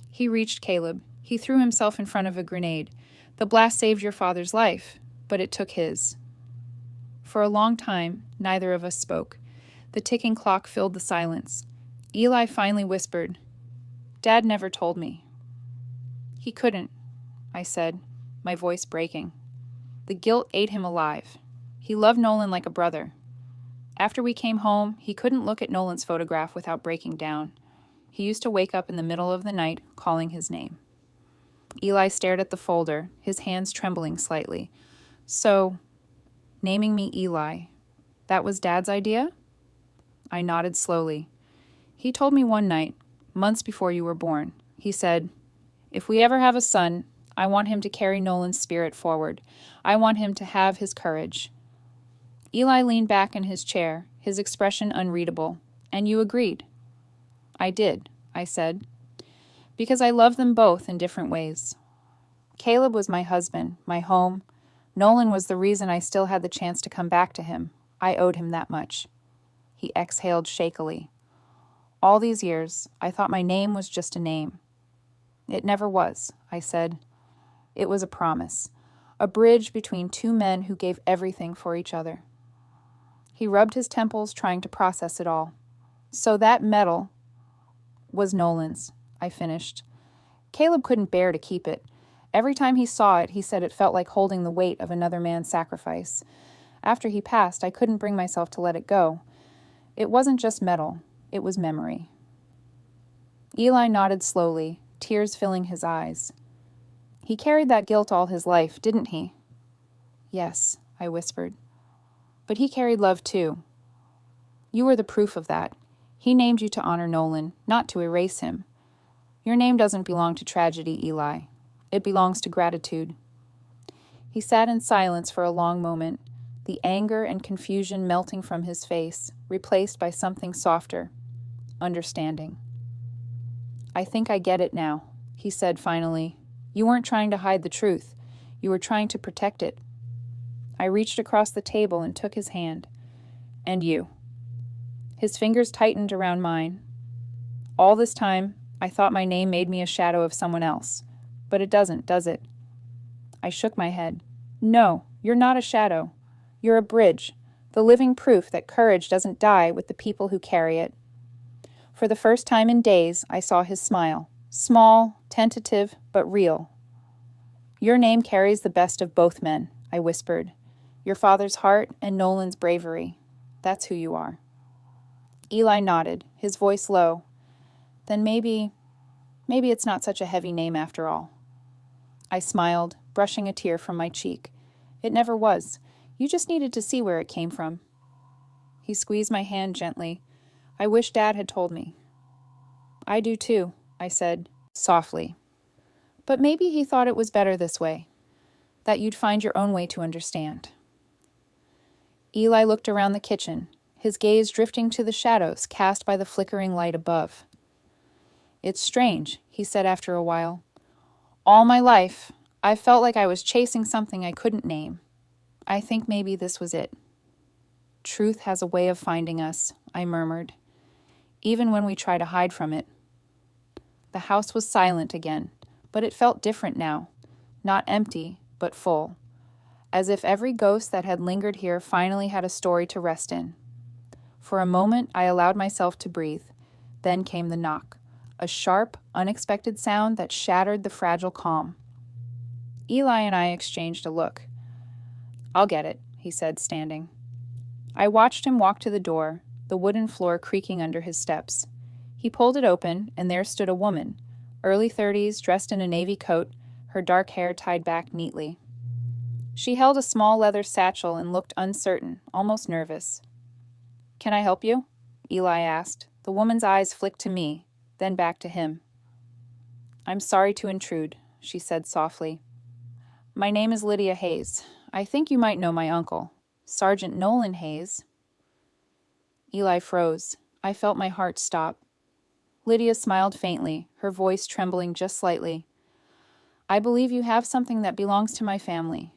"He reached Caleb. He threw himself in front of a grenade. The blast saved your father's life, but it took his." For a long time, neither of us spoke. The ticking clock filled the silence. Eli finally whispered, "Dad never told me." "He couldn't," I said, my voice breaking. The guilt ate him alive. He loved Nolan like a brother. After we came home, he couldn't look at Nolan's photograph without breaking down. He used to wake up in the middle of the night calling his name. Eli stared at the folder, his hands trembling slightly. "So, naming me Eli, that was Dad's idea?" I nodded slowly. "He told me one night, months before you were born, he said, 'If we ever have a son, I want him to carry Nolan's spirit forward. I want him to have his courage.'" Eli leaned back in his chair, his expression unreadable. "And you agreed?" "I did," I said, "because I love them both in different ways. Caleb was my husband, my home. Nolan was the reason I still had the chance to come back to him. I owed him that much." He exhaled shakily. "All these years, I thought my name was just a name." "It never was," I said. "It was a promise, a bridge between two men who gave everything for each other." He rubbed his temples, trying to process it all. "So that medal was Nolan's," I finished. "Caleb couldn't bear to keep it. Every time he saw it, he said it felt like holding the weight of another man's sacrifice. After he passed, I couldn't bring myself to let it go. It wasn't just metal, it was memory." Eli nodded slowly, tears filling his eyes. "He carried that guilt all his life, didn't he?" "Yes," I whispered. "But he carried love too. You were the proof of that. He named you to honor Nolan, not to erase him. Your name doesn't belong to tragedy, Eli. It belongs to gratitude." He sat in silence for a long moment, the anger and confusion melting from his face, replaced by something softer, understanding. "I think I get it now," he said finally. "You weren't trying to hide the truth. You were trying to protect it." I reached across the table and took his hand. "And you." His fingers tightened around mine. All this time, I thought my name made me a shadow of someone else. But it doesn't, does it? I shook my head. "No, you're not a shadow. You're a bridge, the living proof that courage doesn't die with the people who carry it." For the first time in days, I saw his smile. Small, tentative, but real. "Your name carries the best of both men," I whispered. "Your father's heart and Nolan's bravery. That's who you are." Eli nodded, his voice low. "Then maybe it's not such a heavy name after all." I smiled, brushing a tear from my cheek. "It never was. You just needed to see where it came from." He squeezed my hand gently. "I wish Dad had told me." "I do too," I said, softly. "But maybe he thought it was better this way, that you'd find your own way to understand." Eli looked around the kitchen, his gaze drifting to the shadows cast by the flickering light above. "It's strange," he said after a while. "All my life, I felt like I was chasing something I couldn't name. I think maybe this was it." "Truth has a way of finding us," I murmured, "even when we try to hide from it." The house was silent again, but it felt different now, not empty, but full, as if every ghost that had lingered here finally had a story to rest in. For a moment, I allowed myself to breathe. Then came the knock, a sharp, unexpected sound that shattered the fragile calm. Eli and I exchanged a look. "I'll get it," he said, standing. I watched him walk to the door, the wooden floor creaking under his steps. He pulled it open, and there stood a woman, early 30s, dressed in a navy coat, her dark hair tied back neatly. She held a small leather satchel and looked uncertain, almost nervous. "Can I help you?" Eli asked. The woman's eyes flicked to me, then back to him. "I'm sorry to intrude," she said softly. "My name is Lydia Hayes. I think you might know my uncle, Sergeant Nolan Hayes." Eli froze. I felt my heart stop. Lydia smiled faintly, her voice trembling just slightly. "I believe you have something that belongs to my family."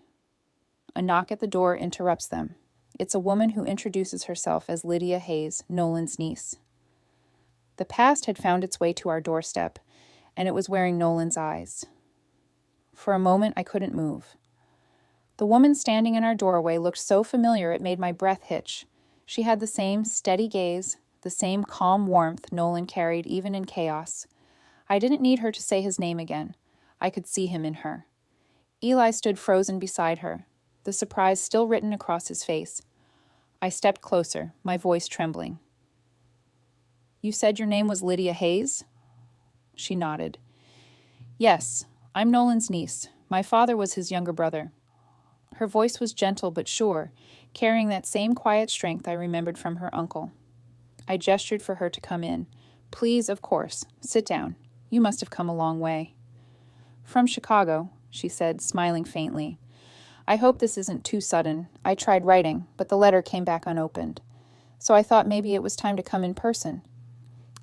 A knock at the door interrupts them. It's a woman who introduces herself as Lydia Hayes, Nolan's niece. The past had found its way to our doorstep, and it was wearing Nolan's eyes. For a moment, I couldn't move. The woman standing in our doorway looked so familiar it made my breath hitch. She had the same steady gaze, the same calm warmth Nolan carried even in chaos. I didn't need her to say his name again. I could see him in her. Eli stood frozen beside her, the surprise still written across his face. I stepped closer, my voice trembling. "You said your name was Lydia Hayes?" She nodded. "Yes, I'm Nolan's niece. My father was his younger brother." Her voice was gentle but sure, carrying that same quiet strength I remembered from her uncle. I gestured for her to come in. "Please, of course, sit down. You must have come a long way." "From Chicago," she said, smiling faintly. "I hope this isn't too sudden. I tried writing, but the letter came back unopened. So I thought maybe it was time to come in person."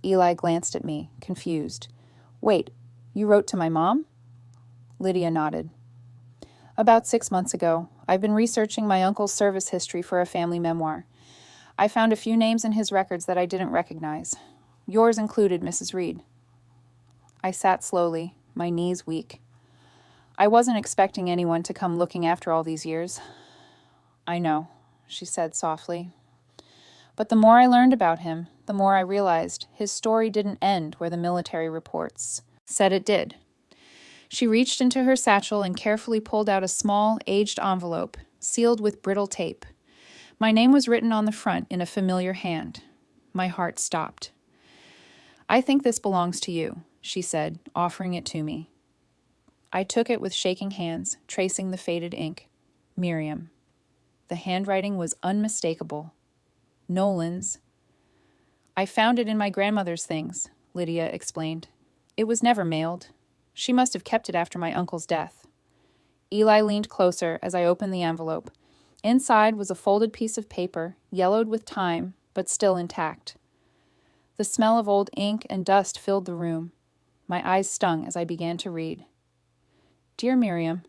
Eli glanced at me, confused. "Wait, you wrote to my mom?" Lydia nodded. "About 6 months ago, I've been researching my uncle's service history for a family memoir. I found a few names in his records that I didn't recognize. Yours included, Mrs. Reed." I sat slowly, my knees weak. I wasn't expecting anyone to come looking after all these years. "I know," she said softly. But the more I learned about him, the more I realized his story didn't end where the military reports said it did. She reached into her satchel and carefully pulled out a small, aged envelope, sealed with brittle tape. My name was written on the front in a familiar hand. My heart stopped. "I think this belongs to you," she said, offering it to me. I took it with shaking hands, tracing the faded ink. Miriam. The handwriting was unmistakable. Nolan's. "I found it in my grandmother's things," Lydia explained. "It was never mailed. She must have kept it after my uncle's death." Eli leaned closer as I opened the envelope. Inside was a folded piece of paper, yellowed with time, but still intact. The smell of old ink and dust filled the room. My eyes stung as I began to read. Dear Miriam,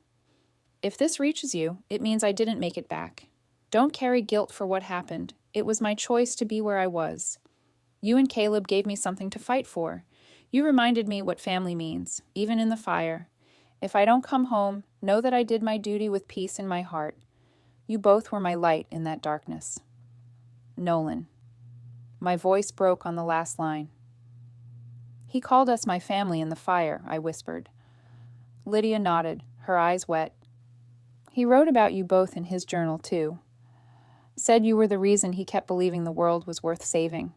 if this reaches you, it means I didn't make it back. Don't carry guilt for what happened. It was my choice to be where I was. You and Caleb gave me something to fight for. You reminded me what family means, even in the fire. If I don't come home, know that I did my duty with peace in my heart. You both were my light in that darkness. Nolan. My voice broke on the last line. He called us my family in the fire, I whispered. Lydia nodded, her eyes wet. He wrote about you both in his journal, too. Said you were the reason he kept believing the world was worth saving.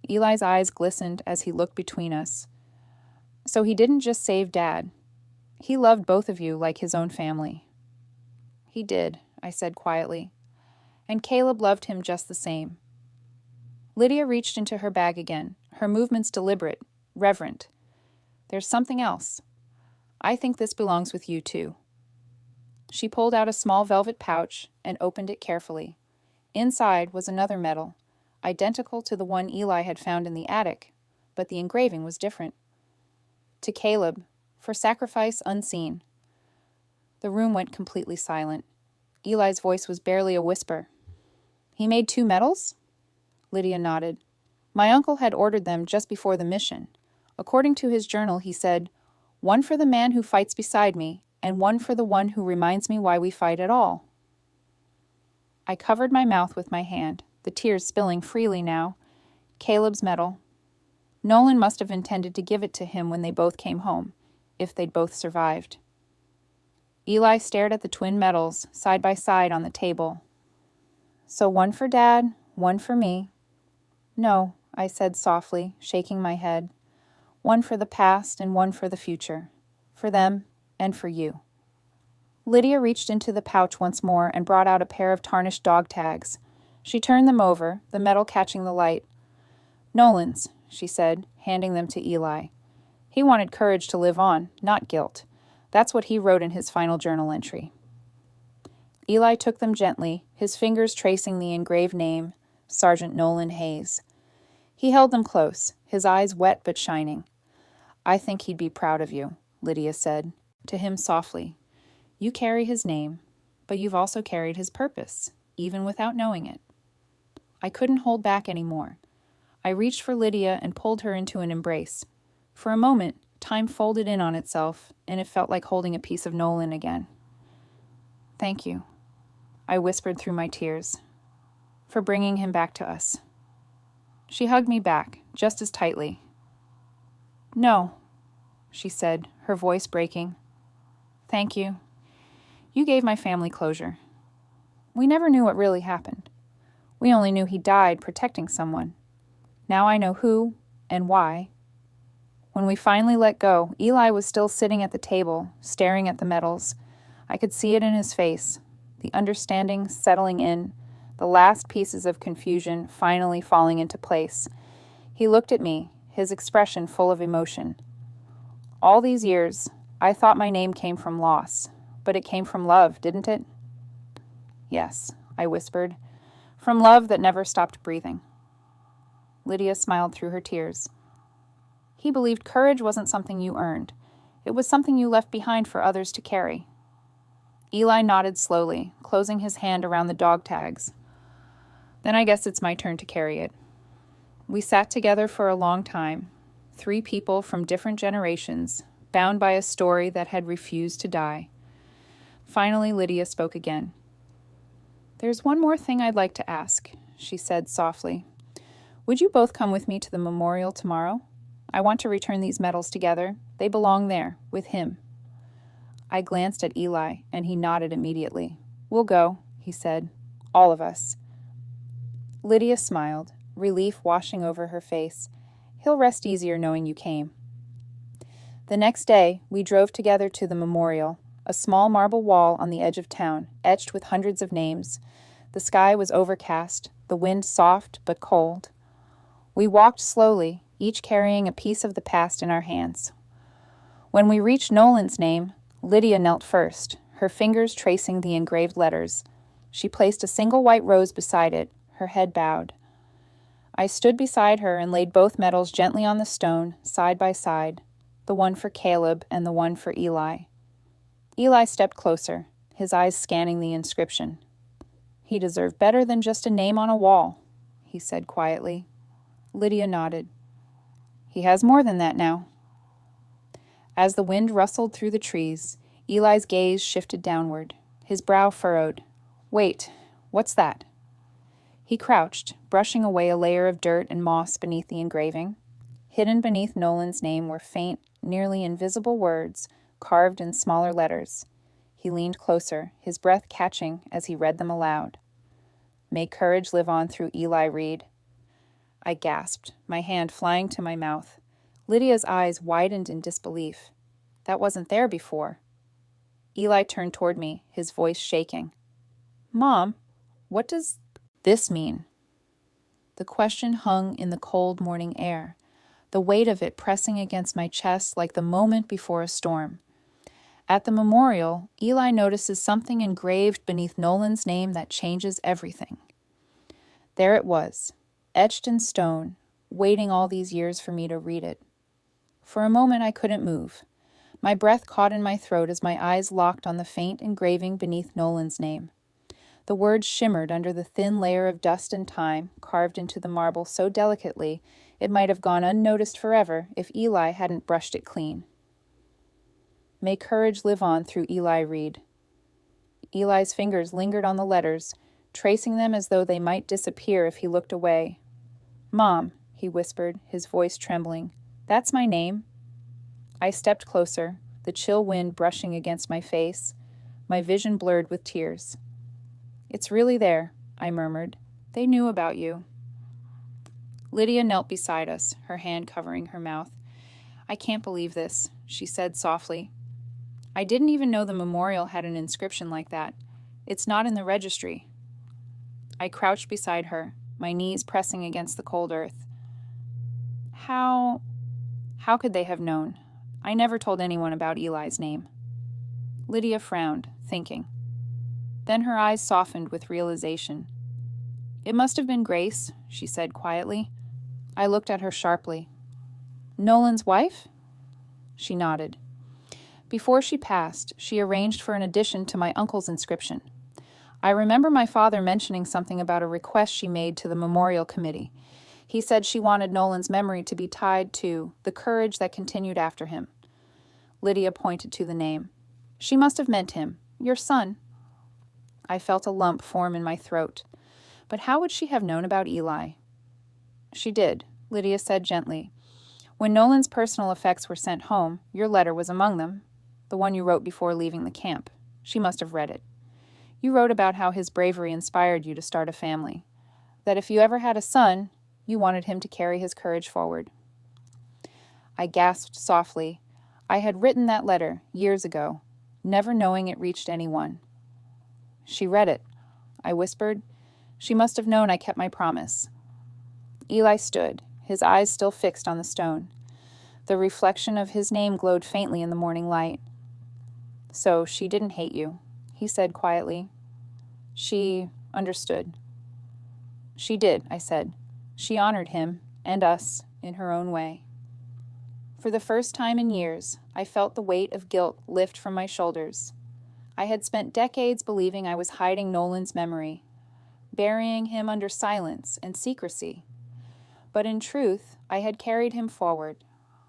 Eli's eyes glistened as he looked between us. So he didn't just save Dad. He loved both of you like his own family. He did, I said quietly. And Caleb loved him just the same. Lydia reached into her bag again, her movements deliberate, reverent. There's something else. I think this belongs with you, too. She pulled out a small velvet pouch and opened it carefully. Inside was another medal, identical to the one Eli had found in the attic, but the engraving was different. To Caleb, for sacrifice unseen. The room went completely silent. Eli's voice was barely a whisper. He made 2 medals? Lydia nodded. My uncle had ordered them just before the mission. According to his journal, he said, 1 for the man who fights beside me, and 1 for the one who reminds me why we fight at all. I covered my mouth with my hand, the tears spilling freely now. Caleb's medal. Nolan must have intended to give it to him when they both came home, if they'd both survived. Eli stared at the twin medals, side by side on the table. So 1 for Dad, 1 for me. No, I said softly, shaking my head. 1 for the past and 1 for the future. For them and for you. Lydia reached into the pouch once more and brought out a pair of tarnished dog tags. She turned them over, the metal catching the light. Nolan's, she said, handing them to Eli. He wanted courage to live on, not guilt. That's what he wrote in his final journal entry. Eli took them gently, his fingers tracing the engraved name, Sergeant Nolan Hayes. He held them close, his eyes wet but shining. I think he'd be proud of you, Lydia said, to him softly. You carry his name, but you've also carried his purpose, even without knowing it. I couldn't hold back anymore. I reached for Lydia and pulled her into an embrace. For a moment, time folded in on itself, and it felt like holding a piece of Nolan again. Thank you, I whispered through my tears, for bringing him back to us. She hugged me back, just as tightly. No, she said, her voice breaking. Thank you. You gave my family closure. We never knew what really happened. We only knew he died protecting someone. Now I know who and why. When we finally let go, Eli was still sitting at the table, staring at the medals. I could see it in his face, the understanding settling in, the last pieces of confusion finally falling into place. He looked at me, his expression full of emotion. All these years, I thought my name came from loss, but it came from love, didn't it? Yes, I whispered, from love that never stopped breathing. Lydia smiled through her tears. He believed courage wasn't something you earned. It was something you left behind for others to carry. Eli nodded slowly, closing his hand around the dog tags. Then I guess it's my turn to carry it. We sat together for a long time, 3 people from different generations, bound by a story that had refused to die. Finally, Lydia spoke again. There's one more thing I'd like to ask, she said softly. Would you both come with me to the memorial tomorrow? I want to return these medals together. They belong there, with him. I glanced at Eli, and he nodded immediately. We'll go, he said. All of us. Lydia smiled, relief washing over her face. He'll rest easier knowing you came. The next day, we drove together to the memorial, a small marble wall on the edge of town, etched with hundreds of names. The sky was overcast, the wind soft but cold. We walked slowly, each carrying a piece of the past in our hands. When we reached Nolan's name, Lydia knelt first, her fingers tracing the engraved letters. She placed a single white rose beside it, her head bowed. I stood beside her and laid both medals gently on the stone, side by side, the one for Caleb and the one for Eli. Eli stepped closer, his eyes scanning the inscription. "He deserved better than just a name on a wall," he said quietly. Lydia nodded. "He has more than that now." As the wind rustled through the trees, Eli's gaze shifted downward, his brow furrowed. "Wait, what's that?" He crouched, brushing away a layer of dirt and moss beneath the engraving. Hidden beneath Nolan's name were faint, nearly invisible words, carved in smaller letters. He leaned closer, his breath catching as he read them aloud. "May courage live on through Eli Reed." I gasped, my hand flying to my mouth. Lydia's eyes widened in disbelief. That wasn't there before. Eli turned toward me, his voice shaking. "Mom, what does this mean?" The question hung in the cold morning air, the weight of it pressing against my chest like the moment before a storm. At the memorial, Eli notices something engraved beneath Nolan's name that changes everything. There it was, etched in stone, waiting all these years for me to read it. For a moment I couldn't move. My breath caught in my throat as my eyes locked on the faint engraving beneath Nolan's name. The words shimmered under the thin layer of dust and time carved into the marble so delicately it might have gone unnoticed forever if Eli hadn't brushed it clean. "May courage live on through Eli Reed." Eli's fingers lingered on the letters, tracing them as though they might disappear if he looked away. "Mom," he whispered, his voice trembling, "that's my name." I stepped closer, the chill wind brushing against my face, my vision blurred with tears. "It's really there," I murmured. "They knew about you." Lydia knelt beside us, her hand covering her mouth. "I can't believe this," she said softly. "I didn't even know the memorial had an inscription like that. It's not in the registry." I crouched beside her, my knees pressing against the cold earth. How could they have known? I never told anyone about Eli's name." Lydia frowned, thinking. Then her eyes softened with realization. "It must have been Grace," she said quietly. I looked at her sharply. "Nolan's wife?" She nodded. Before she passed, she arranged for an addition to my uncle's inscription. I remember my father mentioning something about a request she made to the memorial committee. He said she wanted Nolan's memory to be tied to the courage that continued after him. Lydia pointed to the name. "She must have meant him, your son." I felt a lump form in my throat. But how would she have known about Eli? "She did," Lydia said gently. "When Nolan's personal effects were sent home, your letter was among them, the one you wrote before leaving the camp. She must have read it. You wrote about how his bravery inspired you to start a family, that if you ever had a son, you wanted him to carry his courage forward." I gasped softly. I had written that letter years ago, never knowing it reached anyone. "She read it," I whispered. "She must have known I kept my promise." Eli stood, his eyes still fixed on the stone. The reflection of his name glowed faintly in the morning light. "So she didn't hate you," he said quietly. "She understood." "She did," I said. "She honored him, and us, in her own way." For the first time in years, I felt the weight of guilt lift from my shoulders. I had spent decades believing I was hiding Nolan's memory, burying him under silence and secrecy. But in truth, I had carried him forward.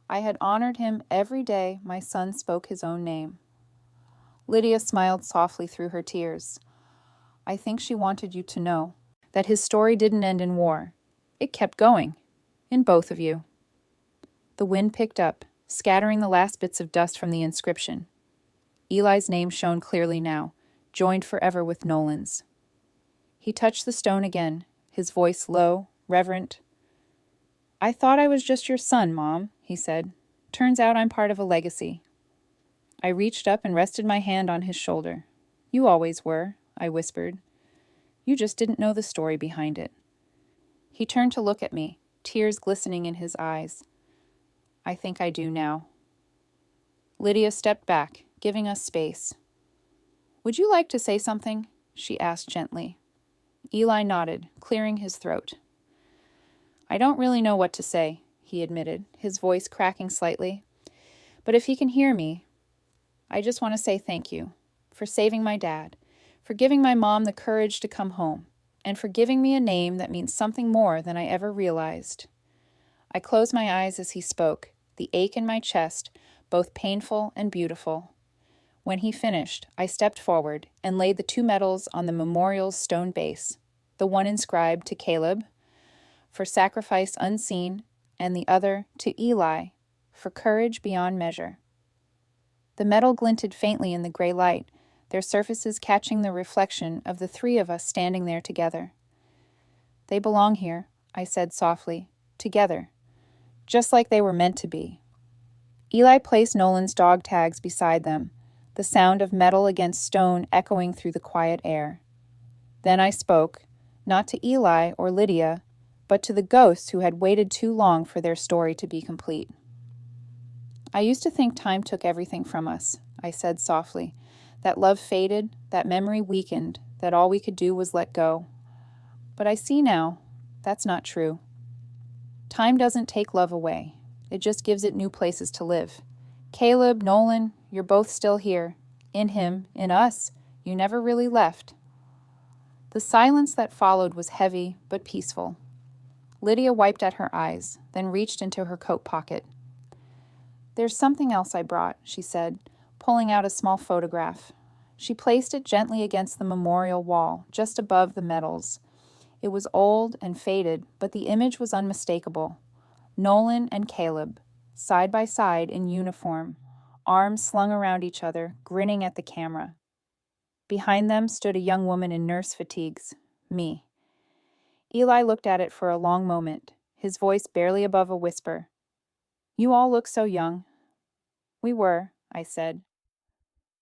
I had honored him every day my son spoke his own name. Lydia smiled softly through her tears. "I think she wanted you to know that his story didn't end in war. It kept going, in both of you." The wind picked up, scattering the last bits of dust from the inscription. Eli's name shone clearly now, joined forever with Nolan's. He touched the stone again, his voice low, reverent. "I thought I was just your son, Mom," he said. "Turns out I'm part of a legacy." I reached up and rested my hand on his shoulder. "You always were," I whispered. "You just didn't know the story behind it." He turned to look at me, tears glistening in his eyes. "I think I do now." Lydia stepped back, giving us space. "Would you like to say something?" she asked gently. Eli nodded, clearing his throat. I don't really know what to say, he admitted, his voice cracking slightly. But if he can hear me, I just want to say thank you for saving my dad, for giving my mom the courage to come home, and for giving me a name that means something more than I ever realized. I closed my eyes as he spoke, the ache in my chest, both painful and beautiful. When he finished, I stepped forward and laid the 2 medals on the memorial's stone base, the one inscribed to Caleb, for sacrifice unseen, and the other to Eli, for courage beyond measure. The metal glinted faintly in the gray light, their surfaces catching the reflection of the 3 of us standing there together. They belong here, I said softly, together, just like they were meant to be. Eli placed Nolan's dog tags beside them, the sound of metal against stone echoing through the quiet air. Then I spoke, not to Eli or Lydia, but to the ghosts who had waited too long for their story to be complete. I used to think time took everything from us, I said softly, that love faded, that memory weakened, that all we could do was let go. But I see now, that's not true. Time doesn't take love away. It just gives it new places to live. Caleb, Nolan, you're both still here. In him, in us, you never really left. The silence that followed was heavy but peaceful. Lydia wiped at her eyes, then reached into her coat pocket. There's something else I brought, she said, pulling out a small photograph. She placed it gently against the memorial wall, just above the medals. It was old and faded, but the image was unmistakable. Nolan and Caleb, side by side in uniform, arms slung around each other, grinning at the camera. Behind them stood a young woman in nurse fatigues, me. Eli looked at it for a long moment, his voice barely above a whisper. You all look so young. We were, I said.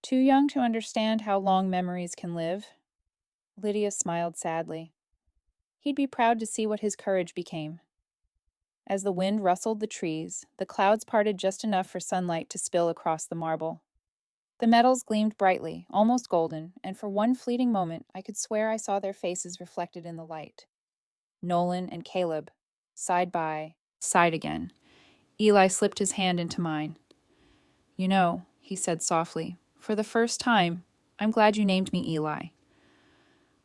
Too young to understand how long memories can live. Lydia smiled sadly. He'd be proud to see what his courage became. As the wind rustled the trees, the clouds parted just enough for sunlight to spill across the marble. The metals gleamed brightly, almost golden, and for one fleeting moment I could swear I saw their faces reflected in the light. Nolan and Caleb, side by side again. Eli slipped his hand into mine. You know, he said softly, for the first time, I'm glad you named me Eli.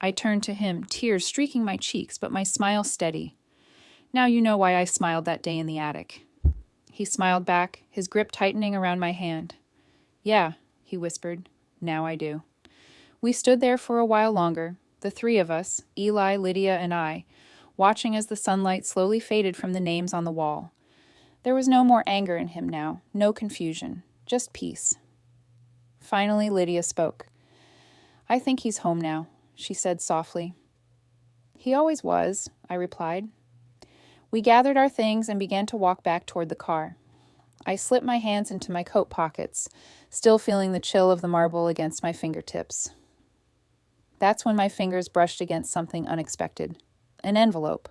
I turned to him, tears streaking my cheeks, but my smile steady. Now you know why I smiled that day in the attic. He smiled back, his grip tightening around my hand. Yeah, he whispered. Now I do. We stood there for a while longer, the 3 of us, Eli, Lydia, and I, watching as the sunlight slowly faded from the names on the wall. There was no more anger in him now, no confusion, just peace. Finally, Lydia spoke. I think he's home now, she said softly. He always was, I replied. We gathered our things and began to walk back toward the car. I slipped my hands into my coat pockets, still feeling the chill of the marble against my fingertips. That's when my fingers brushed against something unexpected. An envelope.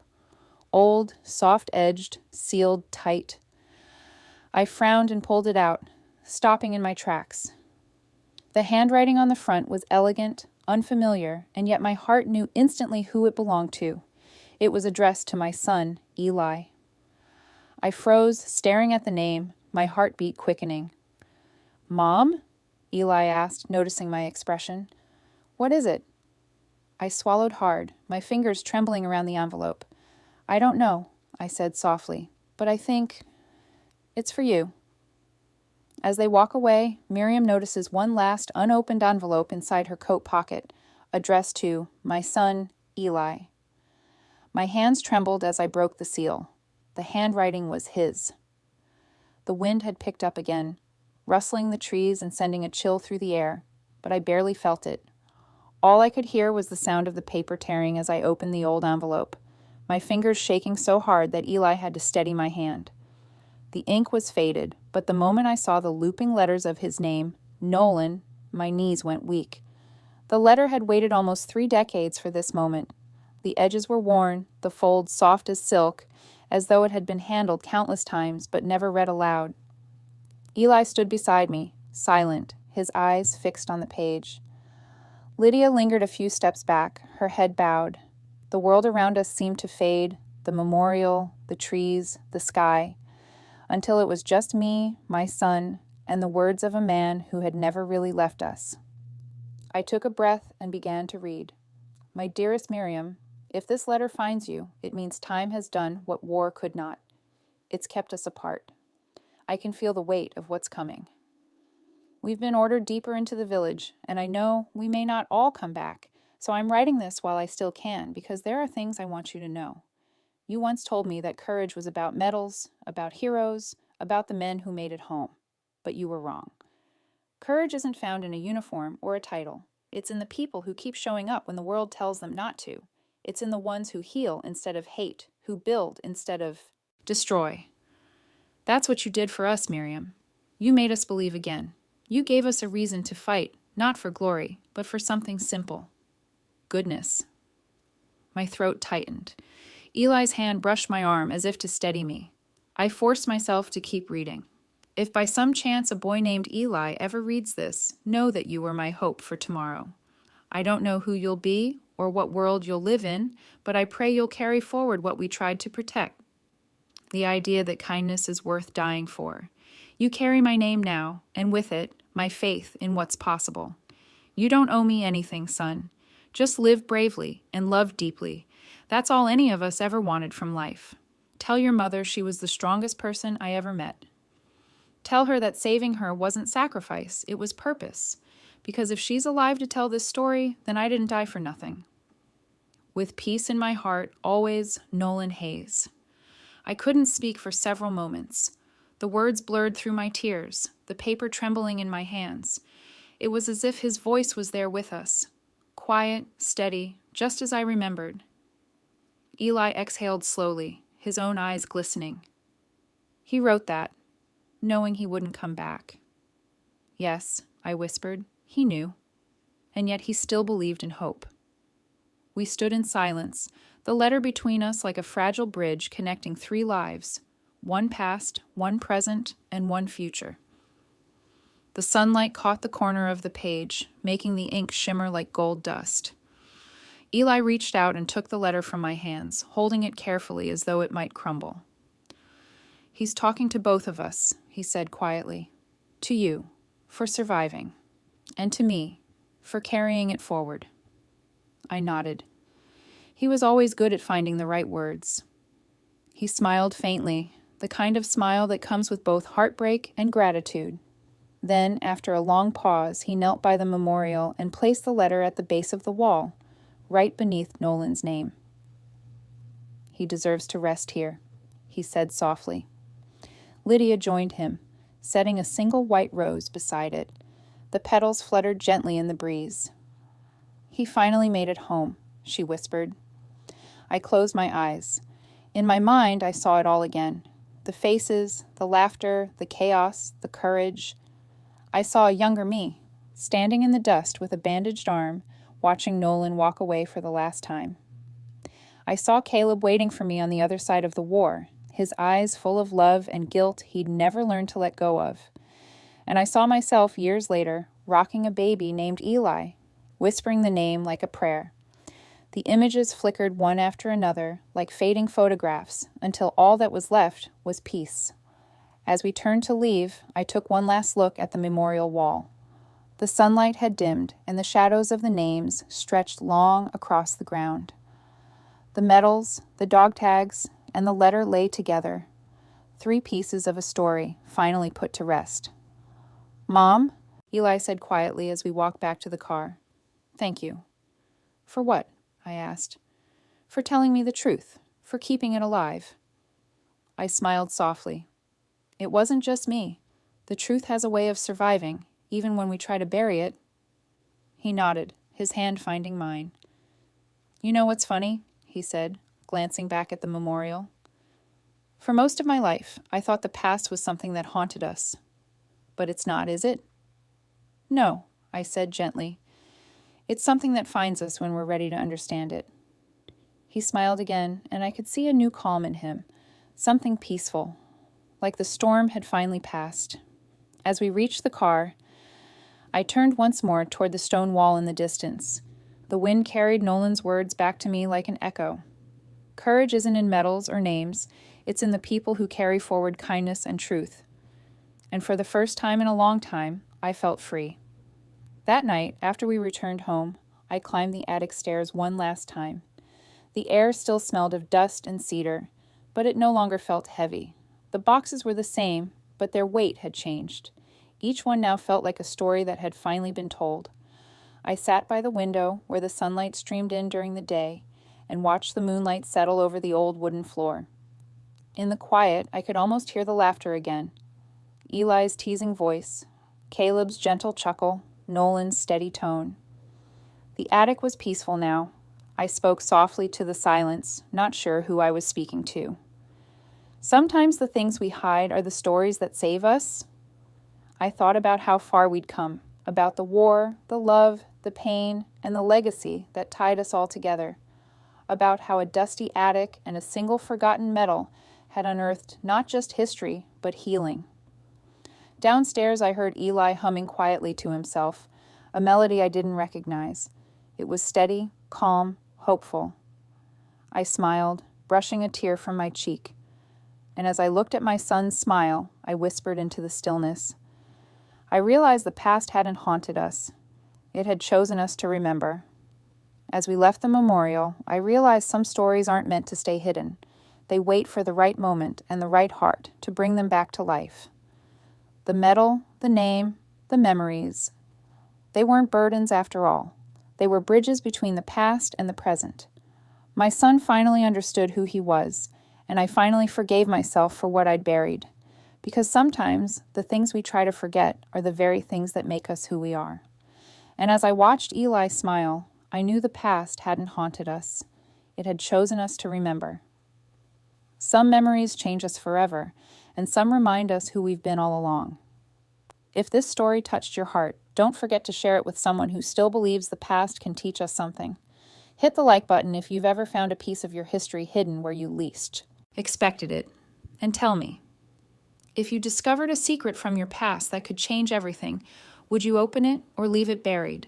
Old, soft-edged, sealed tight. I frowned and pulled it out, stopping in my tracks. The handwriting on the front was elegant, unfamiliar, and yet my heart knew instantly who it belonged to. It was addressed to my son, Eli. I froze, staring at the name, my heartbeat quickening. Mom? Eli asked, noticing my expression. What is it? I swallowed hard, my fingers trembling around the envelope. I don't know, I said softly, but I think it's for you. As they walk away, Miriam notices one last unopened envelope inside her coat pocket, addressed to my son, Eli. My hands trembled as I broke the seal. The handwriting was his. The wind had picked up again, rustling the trees and sending a chill through the air, but I barely felt it. All I could hear was the sound of the paper tearing as I opened the old envelope, my fingers shaking so hard that Eli had to steady my hand. The ink was faded, but the moment I saw the looping letters of his name, Nolan, my knees went weak. The letter had waited almost 3 decades for this moment. The edges were worn, the folds soft as silk, as though it had been handled countless times but never read aloud. Eli stood beside me, silent, his eyes fixed on the page. Lydia lingered a few steps back, her head bowed. The world around us seemed to fade, the memorial, the trees, the sky, until it was just me, my son, and the words of a man who had never really left us. I took a breath and began to read. My dearest Miriam, if this letter finds you, it means time has done what war could not. It's kept us apart. I can feel the weight of what's coming. We've been ordered deeper into the village, and I know we may not all come back, so I'm writing this while I still can, because there are things I want you to know. You once told me that courage was about medals, about heroes, about the men who made it home. But you were wrong. Courage isn't found in a uniform or a title. It's in the people who keep showing up when the world tells them not to. It's in the ones who heal instead of hate, who build instead of destroy. That's what you did for us, Miriam. You made us believe again. You gave us a reason to fight, not for glory, but for something simple. Goodness. My throat tightened. Eli's hand brushed my arm as if to steady me. I forced myself to keep reading. If by some chance a boy named Eli ever reads this, know that you were my hope for tomorrow. I don't know who you'll be or what world you'll live in, but I pray you'll carry forward what we tried to protect. The idea that kindness is worth dying for. You carry my name now, and with it, my faith in what's possible. You don't owe me anything, son. Just live bravely and love deeply. That's all any of us ever wanted from life. Tell your mother she was the strongest person I ever met. Tell her that saving her wasn't sacrifice, it was purpose. Because if she's alive to tell this story, then I didn't die for nothing. With peace in my heart, always, Nolan Hayes. I couldn't speak for several moments. The words blurred through my tears, the paper trembling in my hands. It was as if his voice was there with us. Quiet, steady, just as I remembered. Eli exhaled slowly, his own eyes glistening. He wrote that, knowing he wouldn't come back. Yes, I whispered, he knew. And yet he still believed in hope. We stood in silence, the letter between us like a fragile bridge connecting 3 lives, one past, one present, and one future. The sunlight caught the corner of the page, making the ink shimmer like gold dust. Eli reached out and took the letter from my hands, holding it carefully as though it might crumble. He's talking to both of us, he said quietly. To you, for surviving. And to me, for carrying it forward. I nodded. He was always good at finding the right words. He smiled faintly, the kind of smile that comes with both heartbreak and gratitude. Then, after a long pause, he knelt by the memorial and placed the letter at the base of the wall, right beneath Nolan's name. He deserves to rest here, he said softly. Lydia joined him, setting a single white rose beside it. The petals fluttered gently in the breeze. He finally made it home, she whispered. I closed my eyes. In my mind, I saw it all again. The faces, the laughter, the chaos, the courage. I saw a younger me, standing in the dust with a bandaged arm, watching Nolan walk away for the last time. I saw Caleb waiting for me on the other side of the war, his eyes full of love and guilt he'd never learned to let go of. And I saw myself years later, rocking a baby named Eli, whispering the name like a prayer. The images flickered one after another, like fading photographs, until all that was left was peace. As we turned to leave, I took one last look at the memorial wall. The sunlight had dimmed, and the shadows of the names stretched long across the ground. The medals, the dog tags, and the letter lay together, 3 pieces of a story finally put to rest. Mom, Eli said quietly as we walked back to the car. Thank you. For what? I asked. For telling me the truth, for keeping it alive. I smiled softly. It wasn't just me. The truth has a way of surviving, even when we try to bury it. He nodded, his hand finding mine. You know what's funny? He said, glancing back at the memorial. For most of my life, I thought the past was something that haunted us. But it's not, is it? No, I said gently. It's something that finds us when we're ready to understand it. He smiled again, and I could see a new calm in him, something peaceful, like the storm had finally passed. As we reached the car, I turned once more toward the stone wall in the distance. The wind carried Nolan's words back to me like an echo. Courage isn't in medals or names, it's in the people who carry forward kindness and truth. And for the first time in a long time, I felt free. That night, after we returned home, I climbed the attic stairs one last time. The air still smelled of dust and cedar, but it no longer felt heavy. The boxes were the same, but their weight had changed. Each one now felt like a story that had finally been told. I sat by the window where the sunlight streamed in during the day and watched the moonlight settle over the old wooden floor. In the quiet, I could almost hear the laughter again. Eli's teasing voice, Caleb's gentle chuckle, Nolan's steady tone. The attic was peaceful now. I spoke softly to the silence, not sure who I was speaking to. Sometimes the things we hide are the stories that save us. I thought about how far we'd come, about the war, the love, the pain, and the legacy that tied us all together, about how a dusty attic and a single forgotten medal had unearthed not just history, but healing. Downstairs, I heard Eli humming quietly to himself, a melody I didn't recognize. It was steady, calm, hopeful. I smiled, brushing a tear from my cheek. And as I looked at my son's smile, I whispered into the stillness. I realized the past hadn't haunted us. It had chosen us to remember. As we left the memorial, I realized some stories aren't meant to stay hidden. They wait for the right moment and the right heart to bring them back to life. The medal, the name, the memories. They weren't burdens after all. They were bridges between the past and the present. My son finally understood who he was, and I finally forgave myself for what I'd buried. Because sometimes the things we try to forget are the very things that make us who we are. And as I watched Eli smile, I knew the past hadn't haunted us. It had chosen us to remember. Some memories change us forever, and some remind us who we've been all along. If this story touched your heart, don't forget to share it with someone who still believes the past can teach us something. Hit the like button if you've ever found a piece of your history hidden where you least expected it. And tell me, if you discovered a secret from your past that could change everything, would you open it or leave it buried?